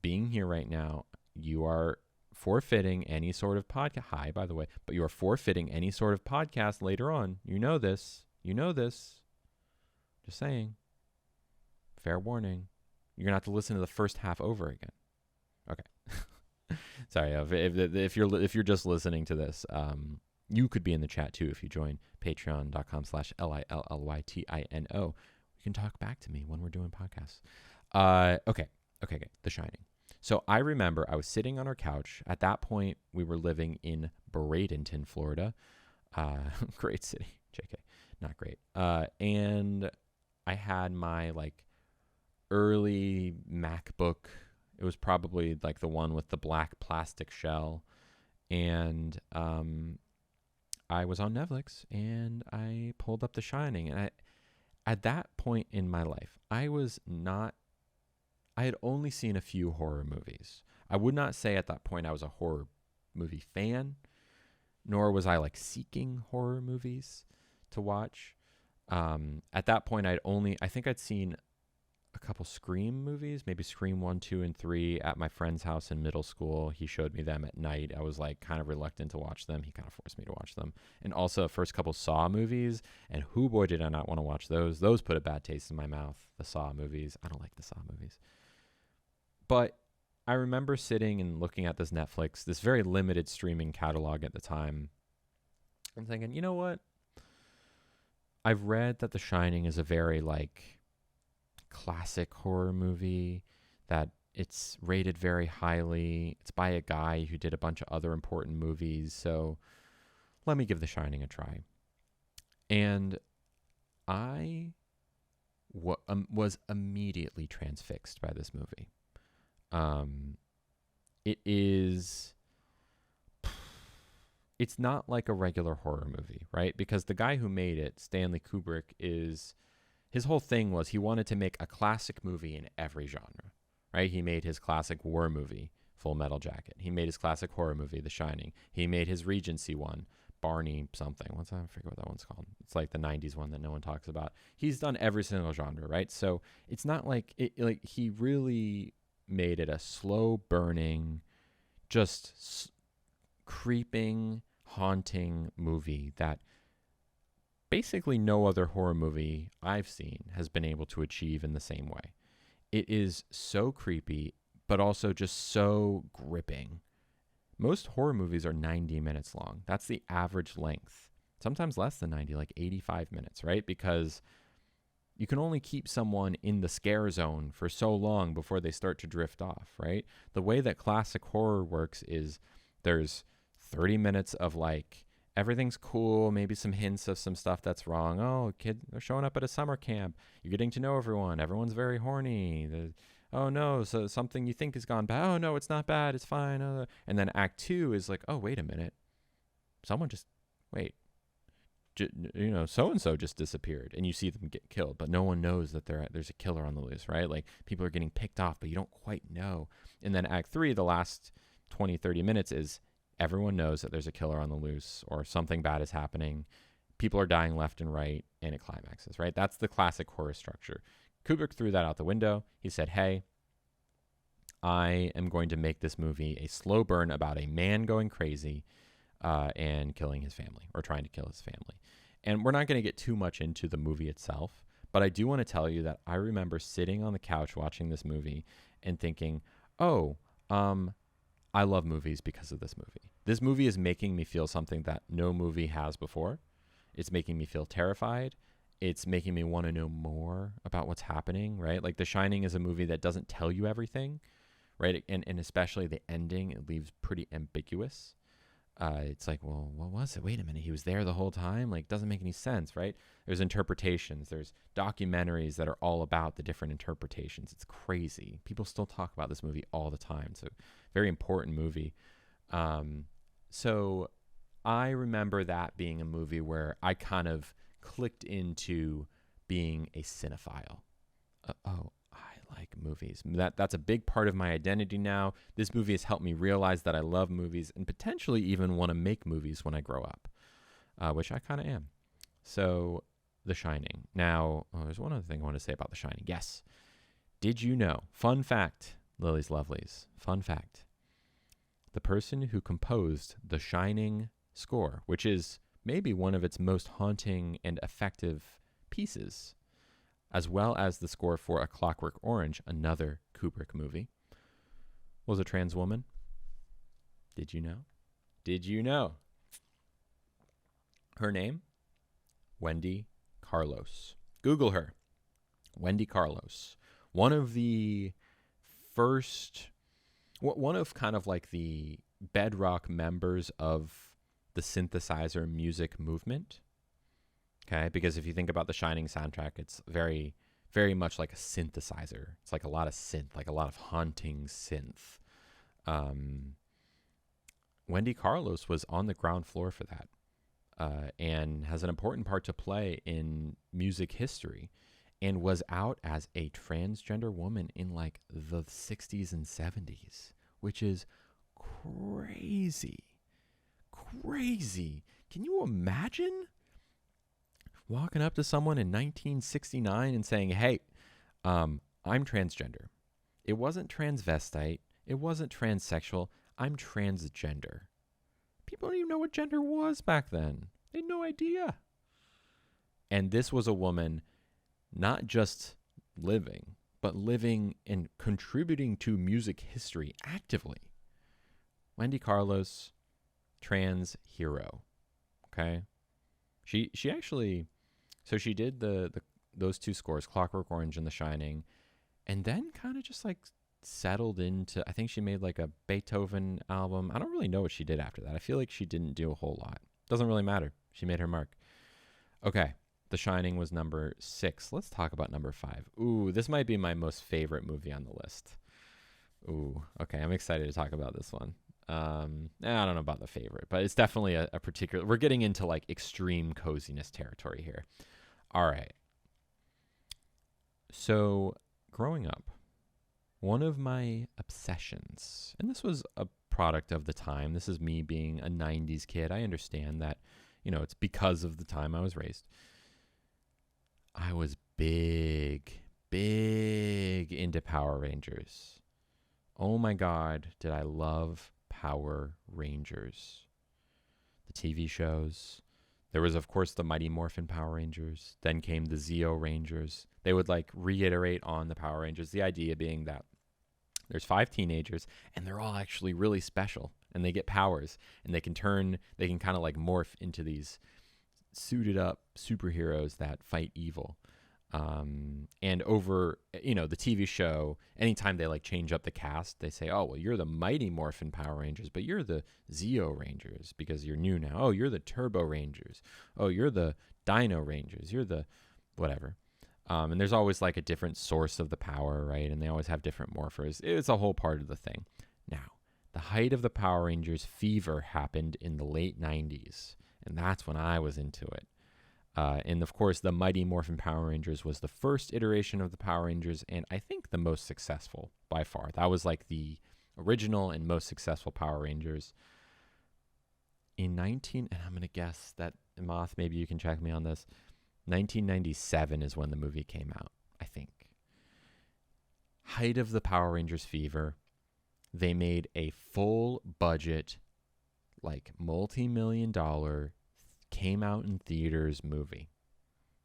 being here right now, you are forfeiting any sort of podcast. Hi, by the way. But you are forfeiting any sort of podcast later on. You know this. Just saying. Fair warning. You're going to have to listen to the first half over again. Okay. Sorry, if you're just listening to this, you could be in the chat too if you join patreon.com/LILLYTINO. You can talk back to me when we're doing podcasts. Okay. The Shining. So I remember I was sitting on our couch. At that point, we were living in Bradenton, Florida. Great city. JK. Not great. And I had my like early MacBook. It was probably like the one with the black plastic shell. And I was on Netflix and I pulled up The Shining. And at that point in my life, I had only seen a few horror movies. I would not say at that point I was a horror movie fan, nor was I like seeking horror movies to watch. At that point, I think I'd seen a couple Scream movies, maybe Scream 1, 2, and 3 at my friend's house in middle school. He showed me them at night. I was like kind of reluctant to watch them. He kind of forced me to watch them. And also the first couple Saw movies, and who boy did I not want to watch those. Those put a bad taste in my mouth, the Saw movies. I don't like the Saw movies. But I remember sitting and looking at this Netflix, this very limited streaming catalog at the time, and thinking, you know what? I've read that The Shining is a very like classic horror movie, that it's rated very highly. It's by a guy who did a bunch of other important movies. So let me give The Shining a try. And I was immediately transfixed by this movie. It's not like a regular horror movie, right? Because the guy who made it, Stanley Kubrick, his whole thing was he wanted to make a classic movie in every genre, right? He made his classic war movie, Full Metal Jacket. He made his classic horror movie, The Shining. He made his Regency one, Barney something. I forget what that one's called. It's like the 90s one that no one talks about. He's done every single genre, right? So it's not like he really made it a slow burning, just creeping, haunting movie that basically no other horror movie I've seen has been able to achieve in the same way. It is so creepy, but also just so gripping. Most horror movies are 90 minutes long. That's the average length. Sometimes less than 90, like 85 minutes, right? Because you can only keep someone in the scare zone for so long before they start to drift off, right? The way that classic horror works is there's 30 minutes of like, everything's cool, maybe some hints of some stuff that's wrong. Oh, kid, they're showing up at a summer camp. You're getting to know everyone. Everyone's very horny. Oh no, so something you think has gone bad. Oh no, it's not bad. It's fine. And then Act 2 is like, oh, wait a minute. So-and-so just disappeared, and you see them get killed, but no one knows that there's a killer on the loose, right? Like, people are getting picked off, but you don't quite know. And then Act 3, the last 20, 30 minutes is everyone knows that there's a killer on the loose or something bad is happening. People are dying left and right, and it climaxes, right? That's the classic horror structure. Kubrick threw that out the window. He said, hey, I am going to make this movie a slow burn about a man going crazy and killing his family, or trying to kill his family. And we're not going to get too much into the movie itself, but I do want to tell you that I remember sitting on the couch watching this movie and thinking, I love movies because of this movie. This movie is making me feel something that no movie has before. It's making me feel terrified. It's making me want to know more about what's happening, right? Like The Shining is a movie that doesn't tell you everything, right? And especially the ending, it leaves pretty ambiguous. It's like, well, what was it? Wait a minute. He was there the whole time? Like, doesn't make any sense, right? There's interpretations. There's documentaries that are all about the different interpretations. It's crazy. People still talk about this movie all the time. It's a very important movie. So I remember that being a movie where I kind of clicked into being a cinephile. I like movies. That's a big part of my identity now. This movie has helped me realize that I love movies and potentially even want to make movies when I grow up, which I kind of am. So, The Shining. Now, there's one other thing I want to say about The Shining. Yes. Did you know? Fun fact, Lily's Lovelies. Fun fact. The person who composed The Shining score, which is maybe one of its most haunting and effective pieces, as well as the score for A Clockwork Orange, another Kubrick movie, was a trans woman. Did you know? Did you know? Her name? Wendy Carlos. Google her. Wendy Carlos. One of the first, one of kind of like the bedrock members of the synthesizer music movement. Okay, because if you think about the Shining soundtrack, it's very, very much like a synthesizer. It's like a lot of synth, like a lot of haunting synth. Wendy Carlos was on the ground floor for that, and has an important part to play in music history, and was out as a transgender woman in like the 60s and 70s, which is crazy. Crazy. Can you imagine walking up to someone in 1969 and saying, hey, I'm transgender. It wasn't transvestite. It wasn't transsexual. I'm transgender. People don't even know what gender was back then. They had no idea. And this was a woman not just living, but living and contributing to music history actively. Wendy Carlos, trans hero. Okay? She actually, so she did those two scores, Clockwork Orange and The Shining, and then kind of just like settled into, I think she made like a Beethoven album. I don't really know what she did after that. I feel like she didn't do a whole lot. Doesn't really matter. She made her mark. Okay. The Shining was number 6. Let's talk about number 5. Ooh, this might be my most favorite movie on the list. Ooh, okay. I'm excited to talk about this one. I don't know about the favorite, but it's definitely a particular, we're getting into like extreme coziness territory here. All right. So growing up, one of my obsessions, and this was a product of the time, this is me being a 90s kid. I understand that, it's because of the time I was raised. I was big into Power Rangers. Oh my God, did I love Power Rangers. The TV shows. There was, of course, the Mighty Morphin Power Rangers. Then came the Zeo Rangers. They would like reiterate on the Power Rangers, the idea being that there's 5 teenagers and they're all actually really special and they get powers and they can kind of like morph into these suited up superheroes that fight evil. And over, the TV show, anytime they like change up the cast, they say, oh, well, you're the Mighty Morphin Power Rangers, but you're the Zeo Rangers because you're new now. Oh, you're the Turbo Rangers. Oh, you're the Dino Rangers. You're the whatever. And there's always like a different source of the power, right? And they always have different morphers. It's a whole part of the thing. Now, the height of the Power Rangers fever happened in the late 90s. And that's when I was into it. And of course, the Mighty Morphin Power Rangers was the first iteration of the Power Rangers, and I think the most successful by far. That was like the original and most successful Power Rangers. And I'm going to guess that, Moth, maybe you can check me on this, 1997 is when the movie came out, I think. Height of the Power Rangers fever. They made a full budget, like multi-million-dollar, came out in theaters movie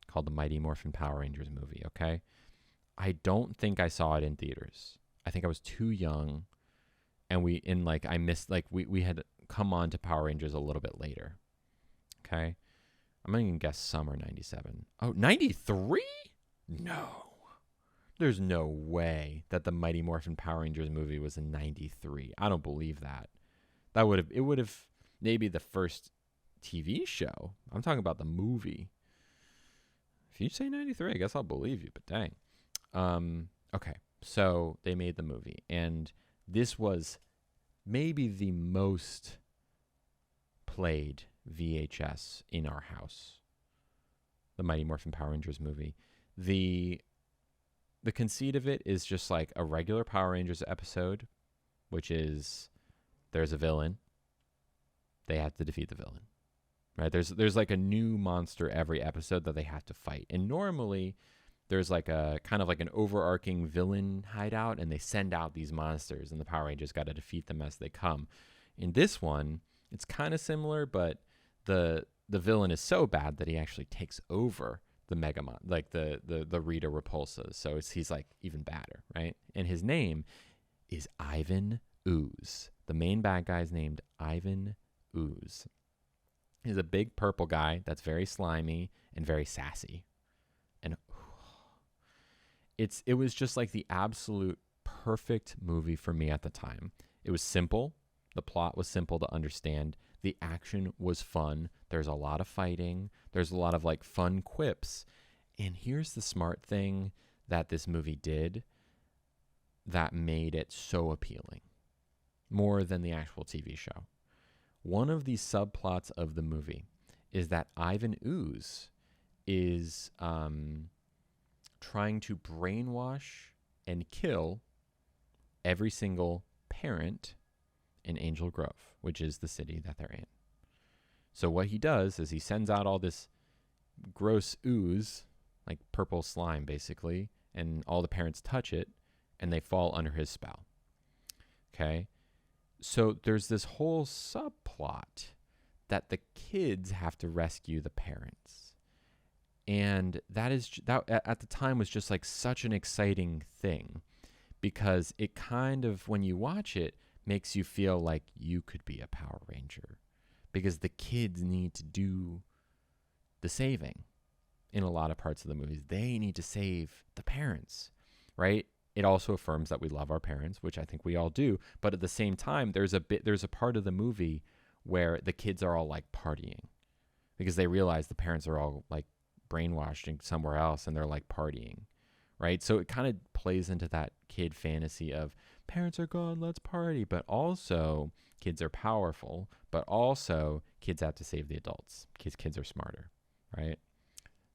called the Mighty Morphin Power Rangers movie, okay? I don't think I saw it in theaters. I think I was too young, and we had come on to Power Rangers a little bit later, okay? I'm going to guess summer 97. Oh, 93? No. There's no way that the Mighty Morphin Power Rangers movie was in 93. I don't believe that. It would have maybe the first TV show. I'm talking about the movie. If you say 93, I guess I'll believe you, but dang. Okay, so they made the movie, and this was maybe the most played VHS in our house. The Mighty Morphin Power Rangers movie. The conceit of it is just like a regular Power Rangers episode, which is there's a villain. They have to defeat the villain. Right? There's like a new monster every episode that they have to fight. And normally there's like a kind of like an overarching villain hideout, and they send out these monsters and the Power Rangers got to defeat them as they come. In this one, it's kind of similar, but the villain is so bad that he actually takes over the Megamon, like the Rita Repulsas. So he's like even badder, right? And his name is Ivan Ooze, The main bad guy is named Ivan Ooze. He's a big purple guy that's very slimy and very sassy. And it was just like the absolute perfect movie for me at the time. It was simple. The plot was simple to understand. The action was fun. There's a lot of fighting. There's a lot of like fun quips. And here's the smart thing that this movie did that made it so appealing, more than the actual TV show. One of the subplots of the movie is that Ivan Ooze is trying to brainwash and kill every single parent in Angel Grove, which is the city that they're in. So what he does is he sends out all this gross ooze, like purple slime basically, and all the parents touch it and they fall under his spell. Okay? So there's this whole subplot that the kids have to rescue the parents. And that at the time was just like such an exciting thing, because it kind of, when you watch it, makes you feel like you could be a Power Ranger, because the kids need to do the saving in a lot of parts of the movies. They need to save the parents, right? It also affirms that we love our parents, which I think we all do. But at the same time, there's a part of the movie where the kids are all like partying because they realize the parents are all like brainwashed and somewhere else and they're like partying, right? So it kind of plays into that kid fantasy of parents are gone, let's party. But also kids are powerful, but also kids have to save the adults because kids are smarter, right?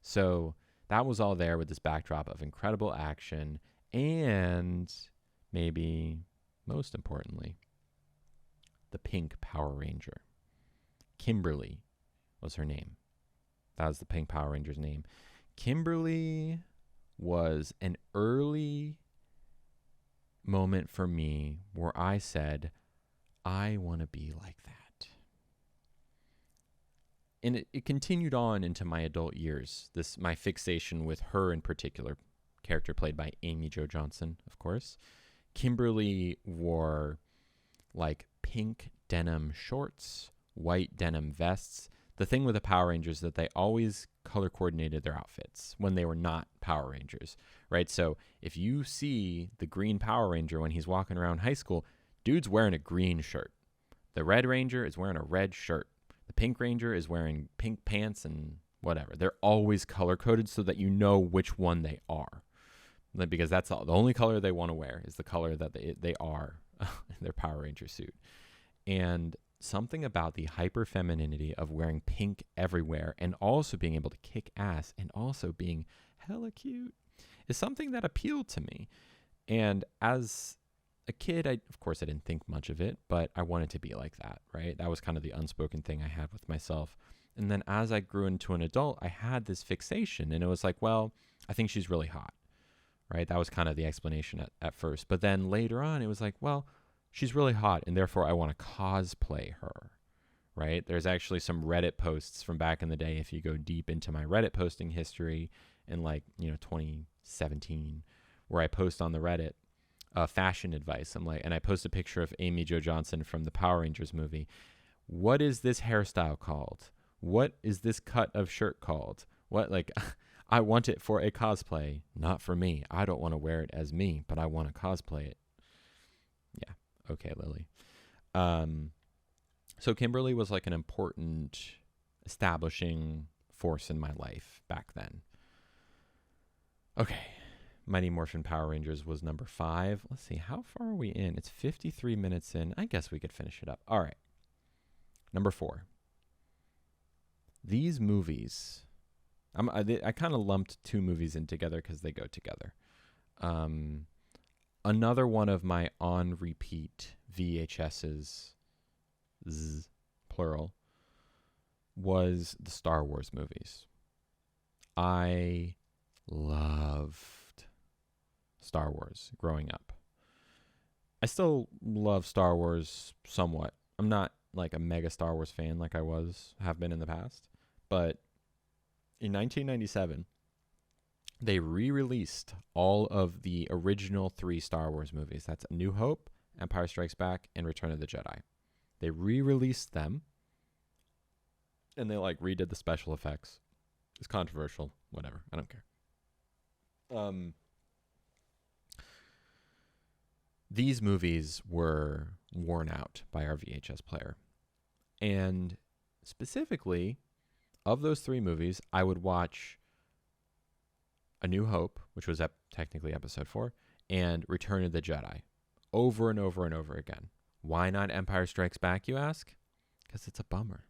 So that was all there with this backdrop of incredible action. And maybe most importantly, the pink Power Ranger. Kimberly was her name. That was the pink Power Ranger's name. Kimberly was an early moment for me where I said, I want to be like that. And it continued on into my adult years, my fixation with her in particular, character played by Amy Jo Johnson, of course. Kimberly wore like pink denim shorts, white denim vests. The thing with the Power Rangers is that they always color coordinated their outfits when they were not Power Rangers, right? So if you see the green Power Ranger when he's walking around high school, dude's wearing a green shirt. The Red Ranger is wearing a red shirt. The Pink Ranger is wearing pink pants and whatever. They're always color coded so that you know which one they are, because that's the only color they want to wear is the color that they are in their Power Ranger suit. And something about the hyper femininity of wearing pink everywhere and also being able to kick ass and also being hella cute is something that appealed to me. And as a kid, of course I didn't think much of it, but I wanted to be like that, right? That was kind of the unspoken thing I had with myself. And then as I grew into an adult, I had this fixation, and it was like, well, I think she's really hot, right? That was kind of the explanation at first. But then later on, it was like, well, she's really hot, and therefore I want to cosplay her, right? There's actually some Reddit posts from back in the day, if you go deep into my Reddit posting history in 2017, where I post on the Reddit fashion advice. And I post a picture of Amy Jo Johnson from the Power Rangers movie. What is this hairstyle called? What is this cut of shirt called? What, like, I want it for a cosplay, not for me. I don't want to wear it as me, but I want to cosplay it. Yeah. Okay, Lily. So Kimberly was like an important establishing force in my life back then. Okay. Mighty Morphin Power Rangers was number 5. Let's see, how far are we in? It's 53 minutes in. I guess we could finish it up. All right. Number 4. These movies, I kind of lumped 2 movies in together because they go together. Another one of my on repeat VHSs, plural, was the Star Wars movies. I loved Star Wars growing up. I still love Star Wars somewhat. I'm not like a mega Star Wars fan like I have been in the past, but in 1997, they re-released all of the original 3 Star Wars movies. That's A New Hope, Empire Strikes Back and Return of the Jedi. They re-released them, and they like redid the special effects. It's controversial. Whatever. I don't care. These movies were worn out by our VHS player. And specifically, of those three movies, I would watch A New Hope, which was technically episode 4, and Return of the Jedi over and over and over again. Why not Empire Strikes Back, you ask? Because it's a bummer.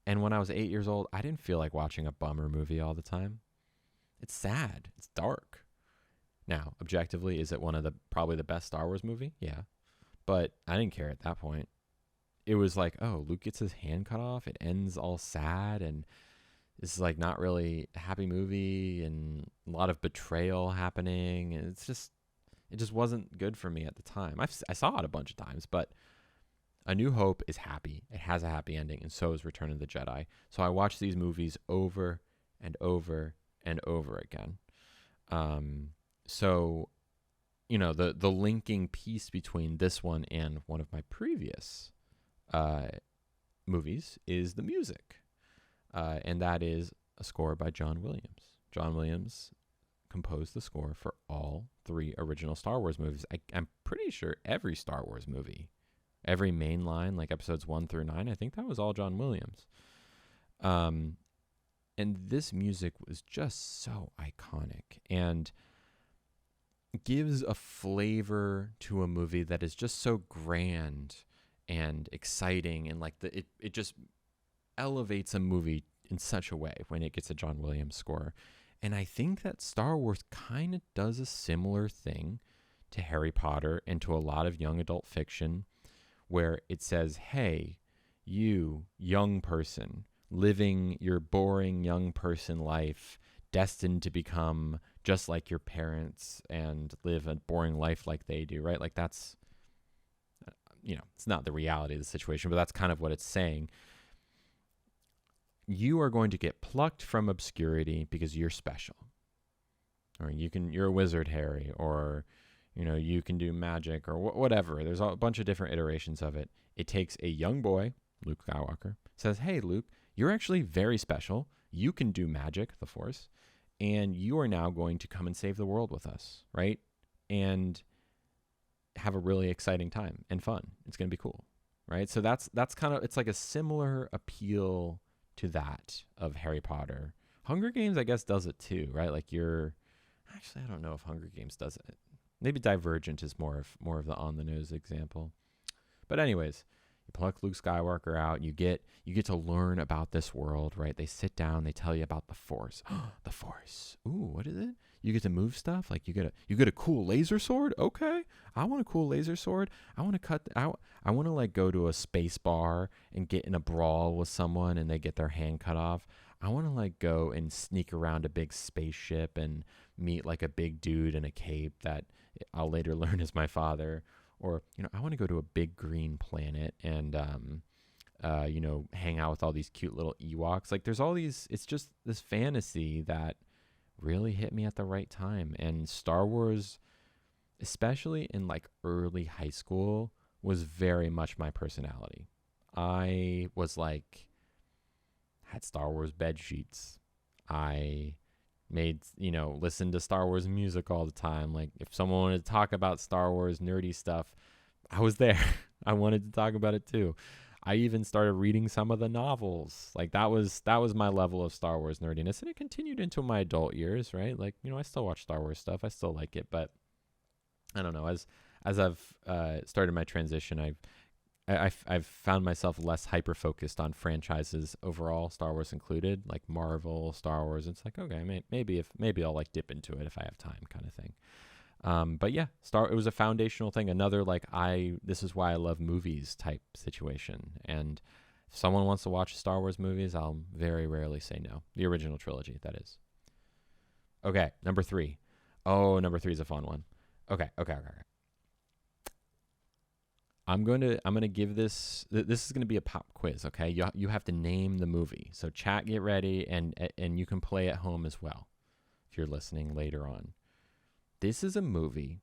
And when I was 8 years old, I didn't feel like watching a bummer movie all the time. It's sad. It's dark. Now, objectively, is it one of probably the best Star Wars movie? Yeah. But I didn't care at that point. It was like, oh, Luke gets his hand cut off. It ends all sad, and this is like not really a happy movie, and a lot of betrayal happening. And it just wasn't good for me at the time. I saw it a bunch of times, but A New Hope is happy. It has a happy ending, and so is Return of the Jedi. So I watched these movies over and over and over again. So, you know, the linking piece between this one and one of my previous movies is the music. And that is a score by John Williams. John Williams composed the score for all three original Star Wars movies. I'm pretty sure every Star Wars movie, every main line, like episodes 1 through 9, I think that was all John Williams. And this music was just so iconic and gives a flavor to a movie that is just so grand and exciting, and like it just elevates a movie in such a way when it gets a John Williams score. And I think that Star Wars kind of does a similar thing to Harry Potter and to a lot of young adult fiction, where it says, hey, you young person living your boring young person life, destined to become just like your parents and live a boring life like they do, right? Like that's, you know, it's not the reality of the situation, but that's kind of what it's saying. You are going to get plucked from obscurity because you're special. Or you're a wizard, Harry, or, you know, you can do magic or whatever. There's a bunch of different iterations of it. It takes a young boy, Luke Skywalker, says, hey, Luke, you're actually very special. You can do magic, the Force, and you are now going to come and save the world with us, right? And have a really exciting time and fun. It's going to be cool, right? So that's kind of, it's like a similar appeal to that of Harry Potter. Hunger Games, I guess, does it too, right? Like actually, I don't know if Hunger Games does it. Maybe Divergent is more of the on the nose example. But anyways, you pluck Luke Skywalker out, you get to learn about this world, right? They sit down, they tell you about the Force. The Force. Ooh, what is it? You get to move stuff. Like you get a cool laser sword. Okay, I want a cool laser sword. I want to cut out. I want to like go to a space bar and get in a brawl with someone, and they get their hand cut off. I want to like go and sneak around a big spaceship and meet like a big dude in a cape that I'll later learn is my father. Or, you know, I want to go to a big green planet and, you know, hang out with all these cute little Ewoks. Like there's all these, it's just this fantasy that really hit me at the right time. And Star Wars, especially in like early high school, was very much my personality. I was like, had Star Wars bed sheets. I listened to Star Wars music all the time. Like if someone wanted to talk about Star Wars nerdy stuff, I was there. I wanted to talk about it too. I even started reading some of the novels. Like that was my level of Star Wars nerdiness, and it continued into my adult years, right? Like, you know, I still watch Star Wars stuff. I still like it, but I don't know. As I've started my transition, I've found myself less hyper-focused on franchises overall, Star Wars included, like Marvel, Star Wars. It's like, okay, maybe I'll like dip into it if I have time kind of thing. But yeah, it was a foundational thing. Another like this is why I love movies type situation. And if someone wants to watch Star Wars movies, I'll very rarely say no. The original trilogy, that is. Okay, number 3. Oh, number 3 is a fun one. Okay. I'm going to give this is going to be a pop quiz, okay? You have to name the movie. So chat, get ready, and you can play at home as well if you're listening later on. This is a movie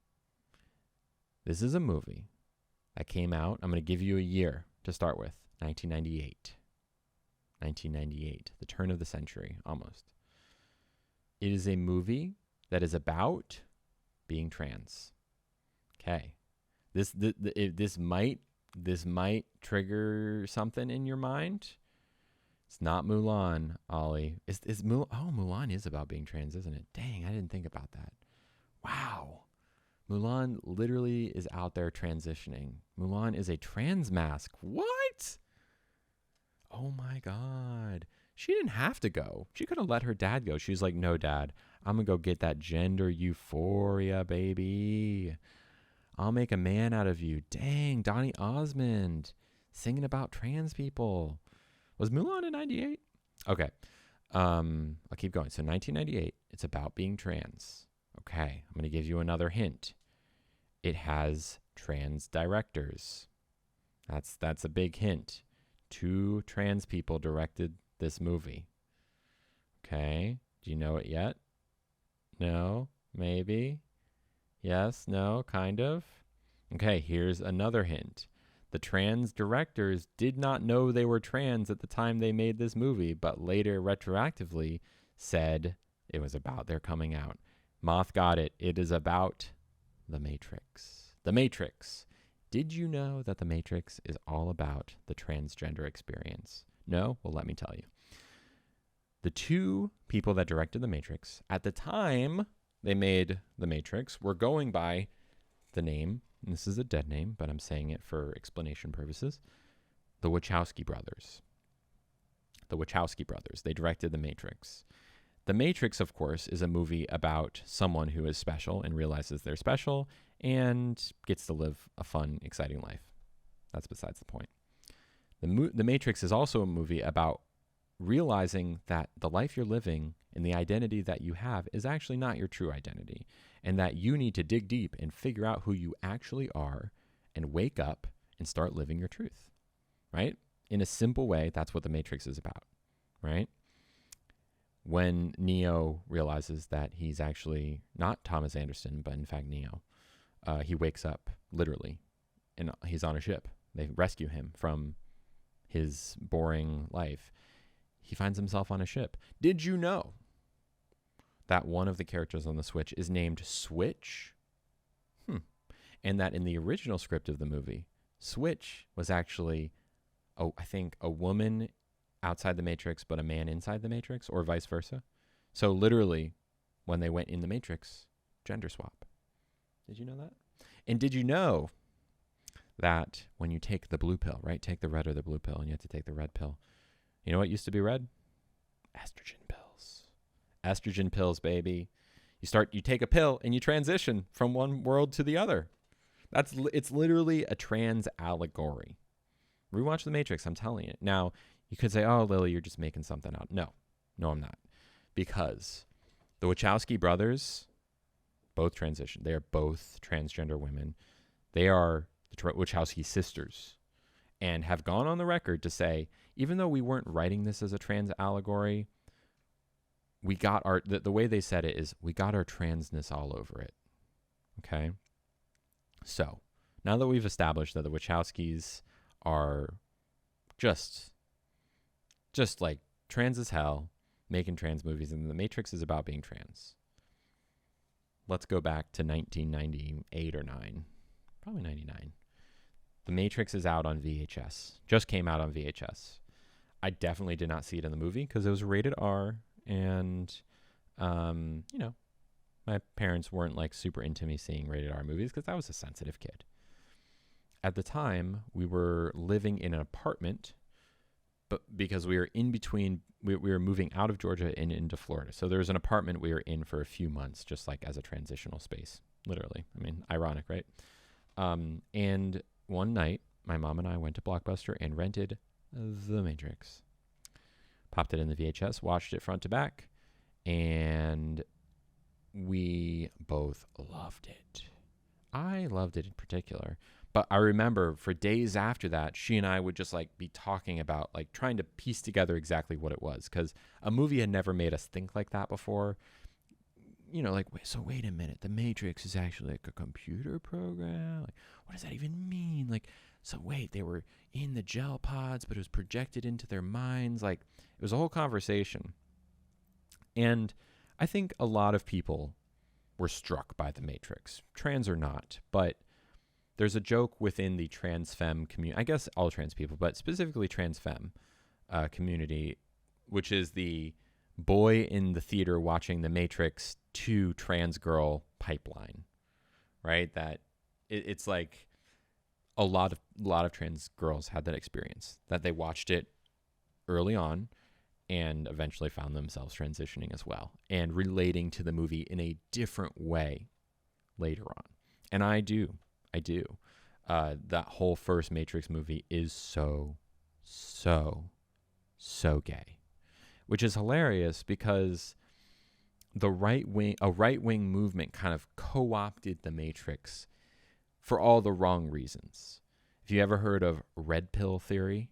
This is a movie that came out. I'm going to give you a year to start with. 1998. 1998. The turn of the century, almost. It is a movie that is about being trans. Okay. This might trigger something in your mind. It's not Mulan, Ollie. Mulan is about being trans, isn't it? Dang, I didn't think about that. Wow. Mulan literally is out there transitioning. Mulan is a trans mask. What? Oh my God. She didn't have to go. She could have let her dad go. She's like, no, Dad, I'm going to go get that gender euphoria, baby. I'll make a man out of you. Dang, Donny Osmond singing about trans people. Was Mulan in 98? Okay. I'll keep going. So 1998, it's about being trans. Okay. I'm going to give you another hint. It has trans directors. That's a big hint. 2 trans people directed this movie. Okay. Do you know it yet? No? Maybe? Yes? No? Kind of? Okay, here's another hint. The trans directors did not know they were trans at the time they made this movie, but later retroactively said it was about their coming out. Moth got it. It is about The Matrix. The Matrix. Did you know that The Matrix is all about the transgender experience? No? Well, let me tell you. The 2 people that directed The Matrix, at the time they made The Matrix, were going by the name, and this is a dead name, but I'm saying it for explanation purposes, the Wachowski brothers. The Wachowski brothers. They directed The Matrix. The Matrix, of course, is a movie about someone who is special and realizes they're special and gets to live a fun, exciting life. That's besides the point. The Matrix is also a movie about realizing that the life you're living and the identity that you have is actually not your true identity, and that you need to dig deep and figure out who you actually are and wake up and start living your truth, right? In a simple way, that's what The Matrix is about, right? When Neo realizes that he's actually not Thomas Anderson, but in fact Neo, he wakes up literally and he's on a ship. They rescue him from his boring life. He finds himself on a ship. Did you know that one of the characters on the Switch is named Switch? And that in the original script of the movie, Switch was actually, I think, a woman outside the Matrix, but a man inside the Matrix, or vice versa. So literally, when they went in the Matrix, gender swap. Did you know that? And did you know that when you take the blue pill, right? Take the red or the blue pill, and you have to take the red pill. You know what used to be red? Estrogen pills. Estrogen pills, baby. You take a pill and you transition from one world to the other. It's literally a trans allegory. Rewatch The Matrix, I'm telling you. Now, you could say, oh, Lily, you're just making something out. No, I'm not. Because the Wachowski brothers both transitioned. They are both transgender women. They are the Wachowski sisters and have gone on the record to say, even though we weren't writing this as a trans allegory, we got the way they said it is, we got our transness all over it. Okay? So, now that we've established that the Wachowskis are just like trans as hell, making trans movies, and The Matrix is about being trans. Let's go back to 1998 or 9. Probably 99. The Matrix is out on VHS. Just came out on VHS. I definitely did not see it in the movie because it was rated R, and my parents weren't like super into me seeing rated R movies because I was a sensitive kid. At the time, we were living in an apartment, but because we were in between, we were moving out of Georgia and into Florida. So there was an apartment we were in for a few months, just like as a transitional space, literally. I mean, ironic, right? And one night, my mom and I went to Blockbuster and rented The Matrix. Popped it in the VHS, watched it front to back, and we both loved it. I loved it in particular. But I remember for days after that, she and I would just like be talking about like trying to piece together exactly what it was. Because a movie had never made us think like that before. like, wait a minute, the Matrix is actually like a computer program. Like, what does that even mean? Like, so wait, they were in the gel pods, but it was projected into their minds. Like, it was a whole conversation. And I think a lot of people were struck by the Matrix, trans or not. But there's a joke within the trans femme community, I guess all trans people, but specifically trans femme community, which is the boy in the theater watching the Matrix to trans girl pipeline, right? That it's like a lot of trans girls had that experience, that they watched it early on and eventually found themselves transitioning as well and relating to the movie in a different way later on. And I do. That whole first Matrix movie is so gay, which is hilarious because a right wing movement kind of co-opted the Matrix for all the wrong reasons. Have you ever heard of red pill theory?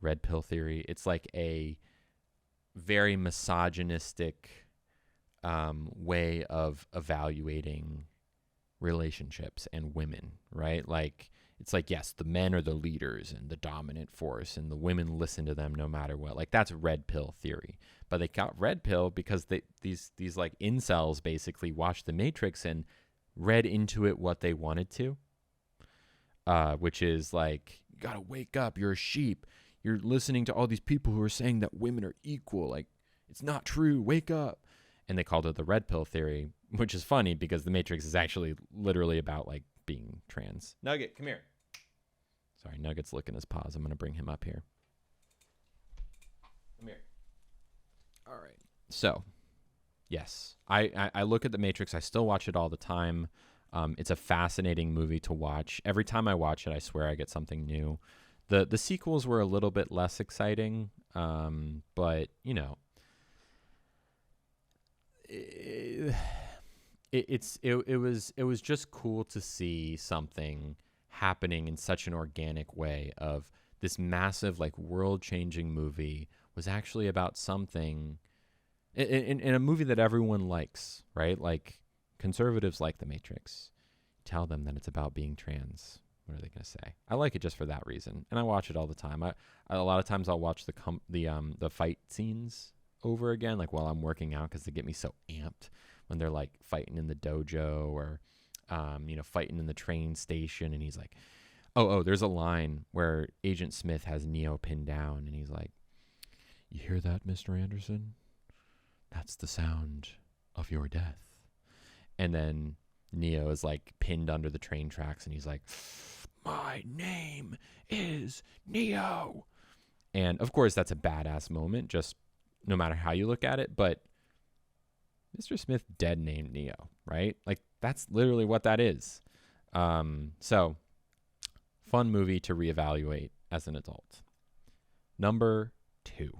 Red pill theory. It's like a very misogynistic way of evaluating relationships and women, right? Like, it's like, yes, the men are the leaders and the dominant force, and the women listen to them no matter what. Like, that's red pill theory. But they got red pill because these like incels basically watched the Matrix and read into it what they wanted to, which is like, you gotta wake up, you're a sheep. You're listening to all these people who are saying that women are equal. Like, it's not true. Wake up. And they called it the red pill theory, which is funny because the Matrix is actually literally about like being trans. Nugget, come here. Sorry, Nugget's licking his paws. I'm going to bring him up here. Come here. All right. So, yes, I look at the Matrix. I still watch it all the time. It's a fascinating movie to watch. Every time I watch it, I swear I get something new. The sequels were a little bit less exciting, but you know, it was just cool to see something happening in such an organic way. Of this massive, like, world-changing movie was actually about something in a movie that everyone likes, right? Like, conservatives like The Matrix. Tell them that it's about being trans. What are they going to say? I like it just for that reason, and I watch it all the time. A lot of times I'll watch the fight scenes over again, like while I'm working out, because they get me so amped when they're like fighting in the dojo or fighting in the train station, and he's like, oh, there's a line where Agent Smith has Neo pinned down, and he's like, "You hear that, Mr. Anderson? That's the sound of your death." And then Neo is like pinned under the train tracks, and he's like, "My name is Neo." And of course, that's a badass moment, just no matter how you look at it. But Mr. Smith dead named Neo, right? Like, that's literally what that is. So, fun movie to reevaluate as an adult. Number 2.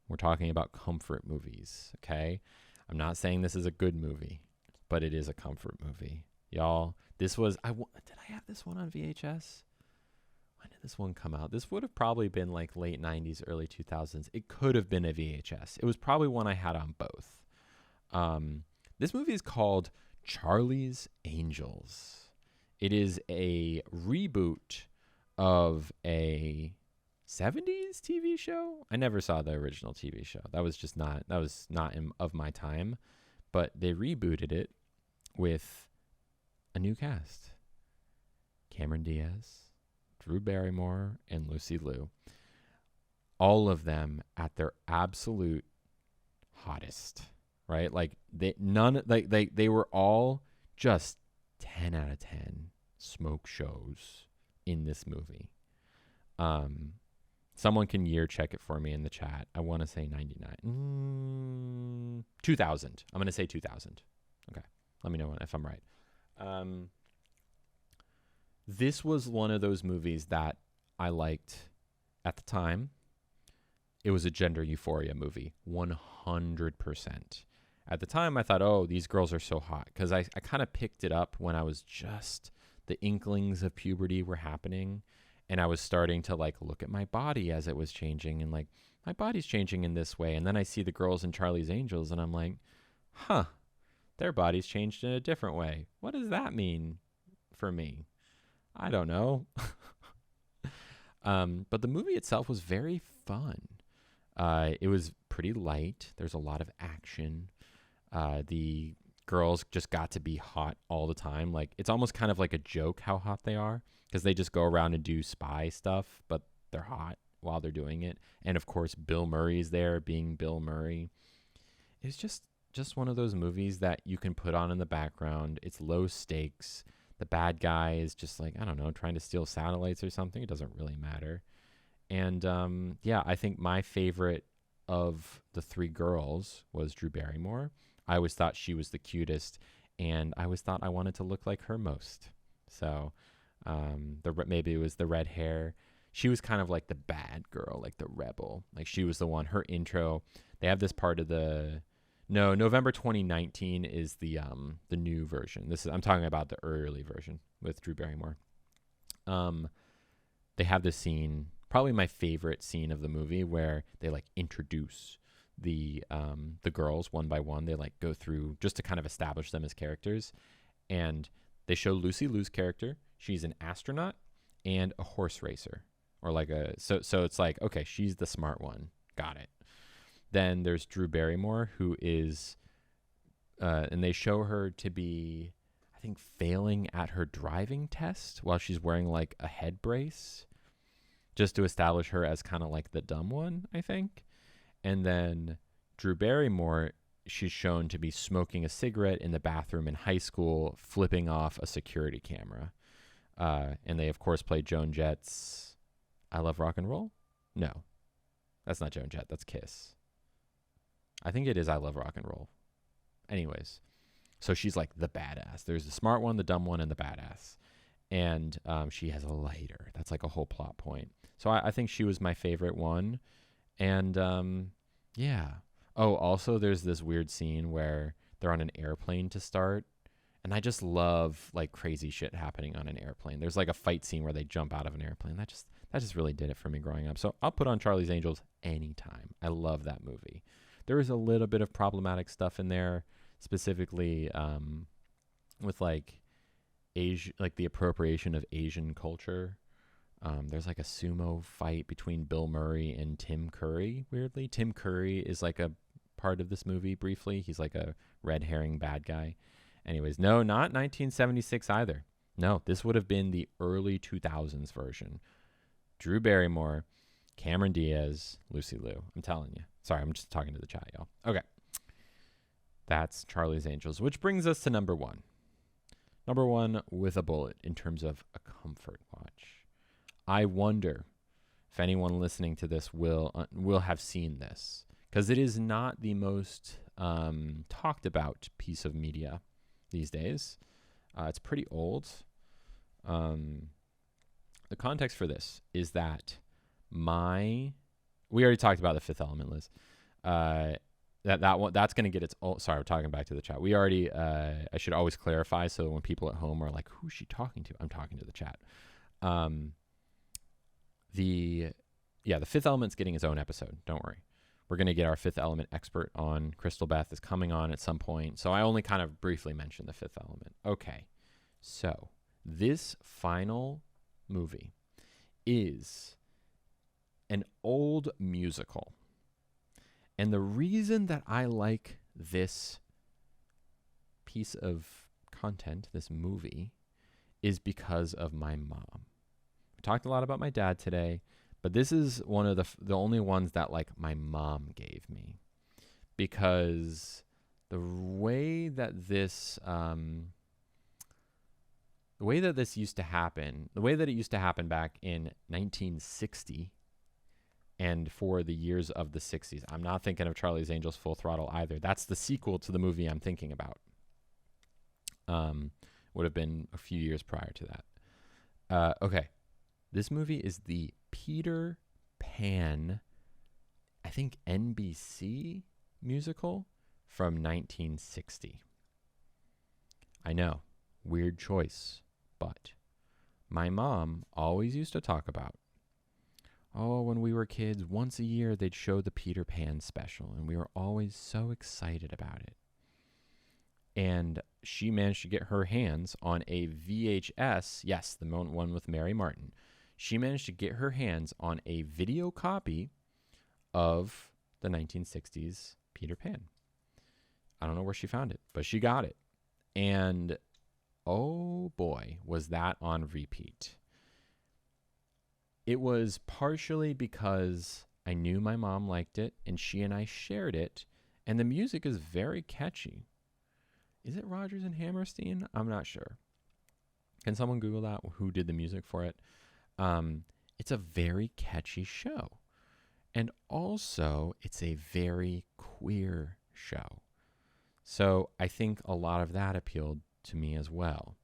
We're talking about comfort movies, okay? I'm not saying this is a good movie, but it is a comfort movie. Y'all, this was, did I have this one on VHS? When did this one come out? This would have probably been like late 90s, early 2000s. It could have been a VHS. It was probably one I had on both. This movie is called Charlie's Angels. It is a reboot of a 70s TV show. I never saw the original TV show. That was not of my time, but they rebooted it with a new cast. Cameron Diaz, Drew Barrymore, and Lucy Liu. All of them at their absolute hottest, right? Like they were all just 10 out of 10 smoke shows in this movie. Someone can year check it for me in the chat. I want to say 99. 2000. I'm going to say 2000. Okay. Let me know if I'm right. This was one of those movies that I liked at the time. It was a gender euphoria movie, 100%. At the time, I thought, oh, these girls are so hot, because I kind of picked it up when I was just, the inklings of puberty were happening, and I was starting to like look at my body as it was changing, and like, my body's changing in this way. And then I see the girls in Charlie's Angels, and I'm like, huh, their bodies changed in a different way. What does that mean for me? I don't know. But the movie itself was very fun. It was pretty light. There's a lot of action. The girls just got to be hot all the time. Like, it's almost kind of like a joke how hot they are because they just go around and do spy stuff, but they're hot while they're doing it. And of course, Bill Murray's there being Bill Murray. It's just one of those movies that you can put on in the background. It's low stakes. The bad guy is just like, I don't know, trying to steal satellites or something. It doesn't really matter. And yeah, I think my favorite of the three girls was Drew Barrymore. I always thought she was the cutest, and I always thought I wanted to look like her most. So maybe it was the red hair. She was kind of like the bad girl, like the rebel. Like, she was the one. Her intro, they have this part of the November 2019 is the new version. I'm talking about the early version with Drew Barrymore. They have this scene, probably my favorite scene of the movie, where they like introduce the girls one by one. They like go through just to kind of establish them as characters, and they show Lucy Liu's character. She's an astronaut and a horse racer, or like so it's like, okay, she's the smart one. Got it. Then there's Drew Barrymore, who is, and they show her to be, I think, failing at her driving test while she's wearing like a head brace, just to establish her as kind of like the dumb one, I think. And then Drew Barrymore, she's shown to be smoking a cigarette in the bathroom in high school, flipping off a security camera. And they, of course, play Joan Jett's I Love Rock and Roll? No, that's not Joan Jett. That's Kiss. I think it is I Love Rock and Roll. Anyways, so she's like the badass. There's the smart one, the dumb one, and the badass. And she has a lighter. That's like a whole plot point. So I think she was my favorite one. And yeah. Oh, also there's this weird scene where they're on an airplane to start. And I just love like crazy shit happening on an airplane. There's like a fight scene where they jump out of an airplane. That just really did it for me growing up. So I'll put on Charlie's Angels anytime. I love that movie. There is a little bit of problematic stuff in there, specifically with like the appropriation of Asian culture. There's like a sumo fight between Bill Murray and Tim Curry, weirdly. Tim Curry is like a part of this movie briefly. He's like a red herring bad guy. Anyways, no, not 1976 either. No, this would have been the early 2000s version. Drew Barrymore, Cameron Diaz, Lucy Liu. I'm telling you. Sorry, I'm just talking to the chat, y'all. Okay. That's Charlie's Angels, which brings us to number one. Number one with a bullet in terms of a comfort watch. I wonder if anyone listening to this will have seen this, because it is not the most talked about piece of media these days. It's pretty old. The context for this is that we already talked about The Fifth Element, Liz. That one, that's going to get its own. Sorry, we're talking back to the chat. We already, I should always clarify so when people at home are like, who's she talking to? I'm talking to the chat. The Fifth Element's getting its own episode. Don't worry. We're going to get our Fifth Element expert on. Crystal Beth is coming on at some point. So I only kind of briefly mentioned The Fifth Element. Okay. So this final movie is an old musical. And the reason that I like this piece of content, this movie, is because of my mom. We talked a lot about my dad today, but this is one of the only ones that like my mom gave me, because the way that this used to happen, the way that it used to happen back in 1960 and for the years of the 60s. I'm not thinking of Charlie's Angels Full Throttle either. That's the sequel to the movie I'm thinking about. Would have been a few years prior to that. Okay. This movie is the Peter Pan, I think NBC musical from 1960. I know, weird choice, but my mom always used to talk about, when we were kids, once a year they'd show the Peter Pan special, and we were always so excited about it. And she managed to get her hands on a VHS. Yes, the one with Mary Martin. She managed to get her hands on a video copy of the 1960s Peter Pan. I don't know where she found it, but she got it. And oh boy, was that on repeat. It was partially because I knew my mom liked it and she and I shared it. And the music is very catchy. Is it Rodgers and Hammerstein? I'm not sure. Can someone Google that? Who did the music for it? It's a very catchy show. And also, it's a very queer show. So I think a lot of that appealed to me as well.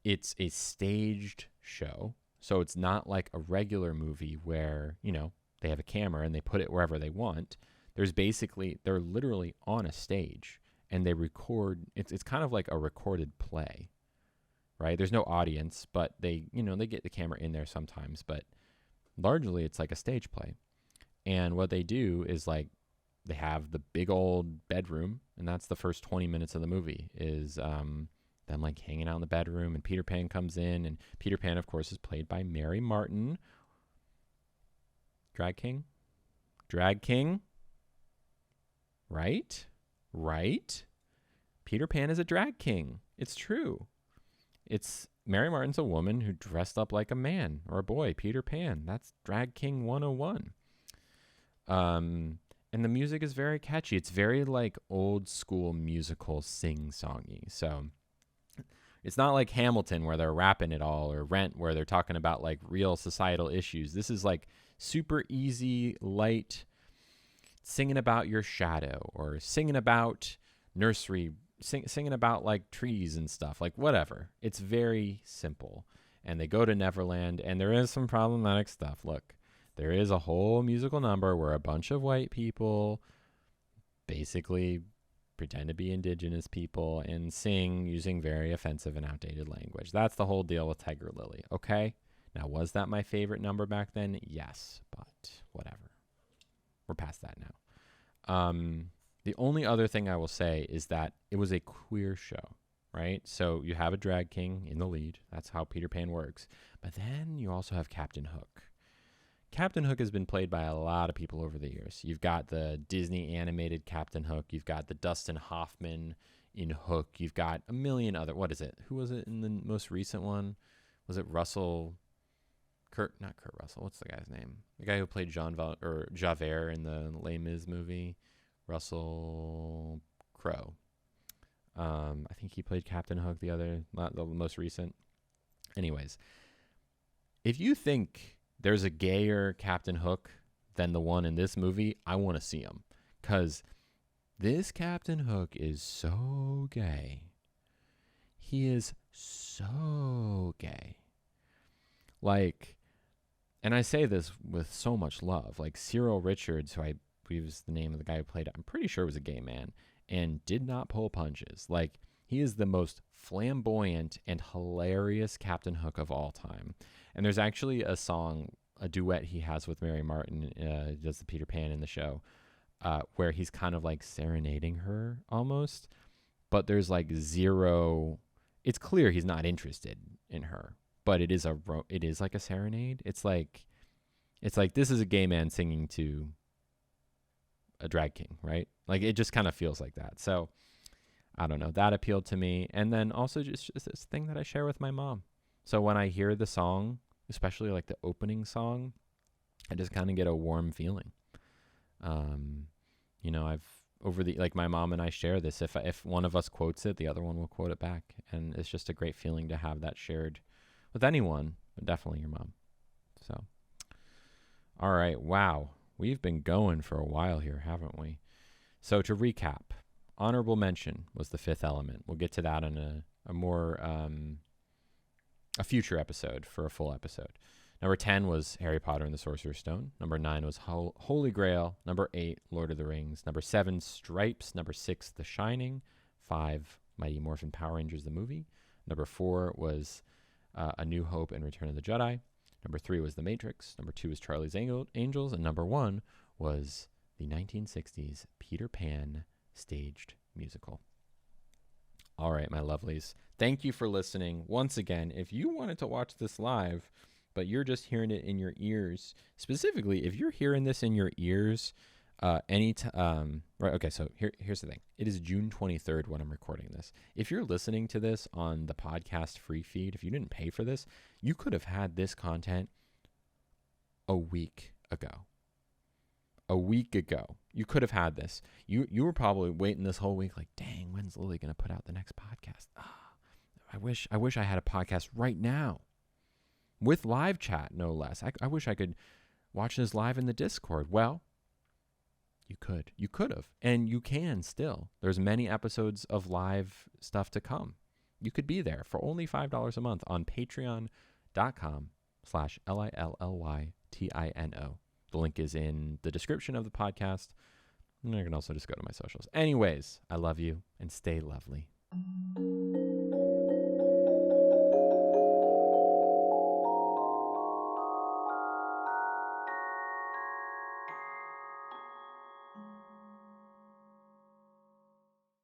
It's a staged show. So it's not like a regular movie where, they have a camera and they put it wherever they want. They're literally on a stage and they record. It's kind of like a recorded play, right? There's no audience, but they get the camera in there sometimes, but largely it's like a stage play. And what they do is like they have the big old bedroom, and that's the first 20 minutes of the movie is them like hanging out in the bedroom, and Peter Pan comes in, and Peter Pan, of course, is played by Mary Martin. Drag King? Right? Peter Pan is a drag king. It's true. Mary Martin's a woman who dressed up like a man or a boy, Peter Pan. That's Drag King 101. And the music is very catchy. It's very like old school musical sing-songy. So it's not like Hamilton where they're rapping it all, or Rent where they're talking about like real societal issues. This is like super easy, light, singing about your shadow or singing about nursery, singing about like trees and stuff, like whatever. It's very simple. And they go to Neverland, and there is some problematic stuff. Look, there is a whole musical number where a bunch of white people basically pretend to be indigenous people and sing using very offensive and outdated language. That's the whole deal with Tiger Lily, okay? Now, was that my favorite number back then? Yes, but whatever. We're past that now. The only other thing I will say is that it was a queer show, right? So you have a drag king in the lead. That's how Peter Pan works. But then you also have Captain Hook. Captain Hook has been played by a lot of people over the years. You've got the Disney animated Captain Hook. You've got the Dustin Hoffman in Hook. You've got a million other. What is it? Who was it in the most recent one? Was it Russell? Not Kurt Russell. What's the guy's name? The guy who played Javert in the Les Mis movie. Russell Crowe. I think he played Captain Hook, the most recent. Anyways, if you think there's a gayer Captain Hook than the one in this movie, I want to see him. Because this Captain Hook is so gay. He is so gay. Like, and I say this with so much love. Like Cyril Richards, who I believe is the name of the guy who played it, I'm pretty sure was a gay man and did not pull punches. Like, he is the most flamboyant and hilarious Captain Hook of all time. And there's actually a song, a duet he has with Mary Martin, does the Peter Pan in the show, where he's kind of like serenading her almost. But there's like zero, it's clear he's not interested in her. But it is like a serenade. It's like this is a gay man singing to a drag king, right? Like, it just kind of feels like that. So I don't know. That appealed to me. And then also just this thing that I share with my mom. So when I hear the song, especially like the opening song, I just kind of get a warm feeling. My mom and I share this. If one of us quotes it, the other one will quote it back. And it's just a great feeling to have that shared with anyone, but definitely your mom. So, all right. Wow. We've been going for a while here, haven't we? So to recap, honorable mention was The Fifth Element. We'll get to that in a future episode for a full episode. Number 10 was Harry Potter and the Sorcerer's Stone. Number 9 was Holy Grail. Number 8, Lord of the Rings. Number 7, Stripes. Number 6, The Shining. 5, Mighty Morphin Power Rangers, the movie. Number 4 was A New Hope and Return of the Jedi. Number 3 was The Matrix. Number 2 was Charlie's Angels. And number 1 was the 1960s Peter Pan staged musical. All right, my lovelies. Thank you for listening. Once again, if you wanted to watch this live, but you're just hearing it in your ears, specifically, if you're hearing this in your ears, right, okay, so here's the thing. It is June 23rd when I'm recording this. If you're listening to this on the podcast free feed, if you didn't pay for this, you could have had this content a week ago. A week ago. You could have had this. You were probably waiting this whole week like, dang, when's Lily going to put out the next podcast? I wish I had a podcast right now with live chat, no less. I wish I could watch this live in the Discord. Well, you could have, and you can still. There's many episodes of live stuff to come. You could be there for only $5 a month on patreon.com/LILLYTINO. The link is in the description of the podcast. And you can also just go to my socials. Anyways, I love you and stay lovely.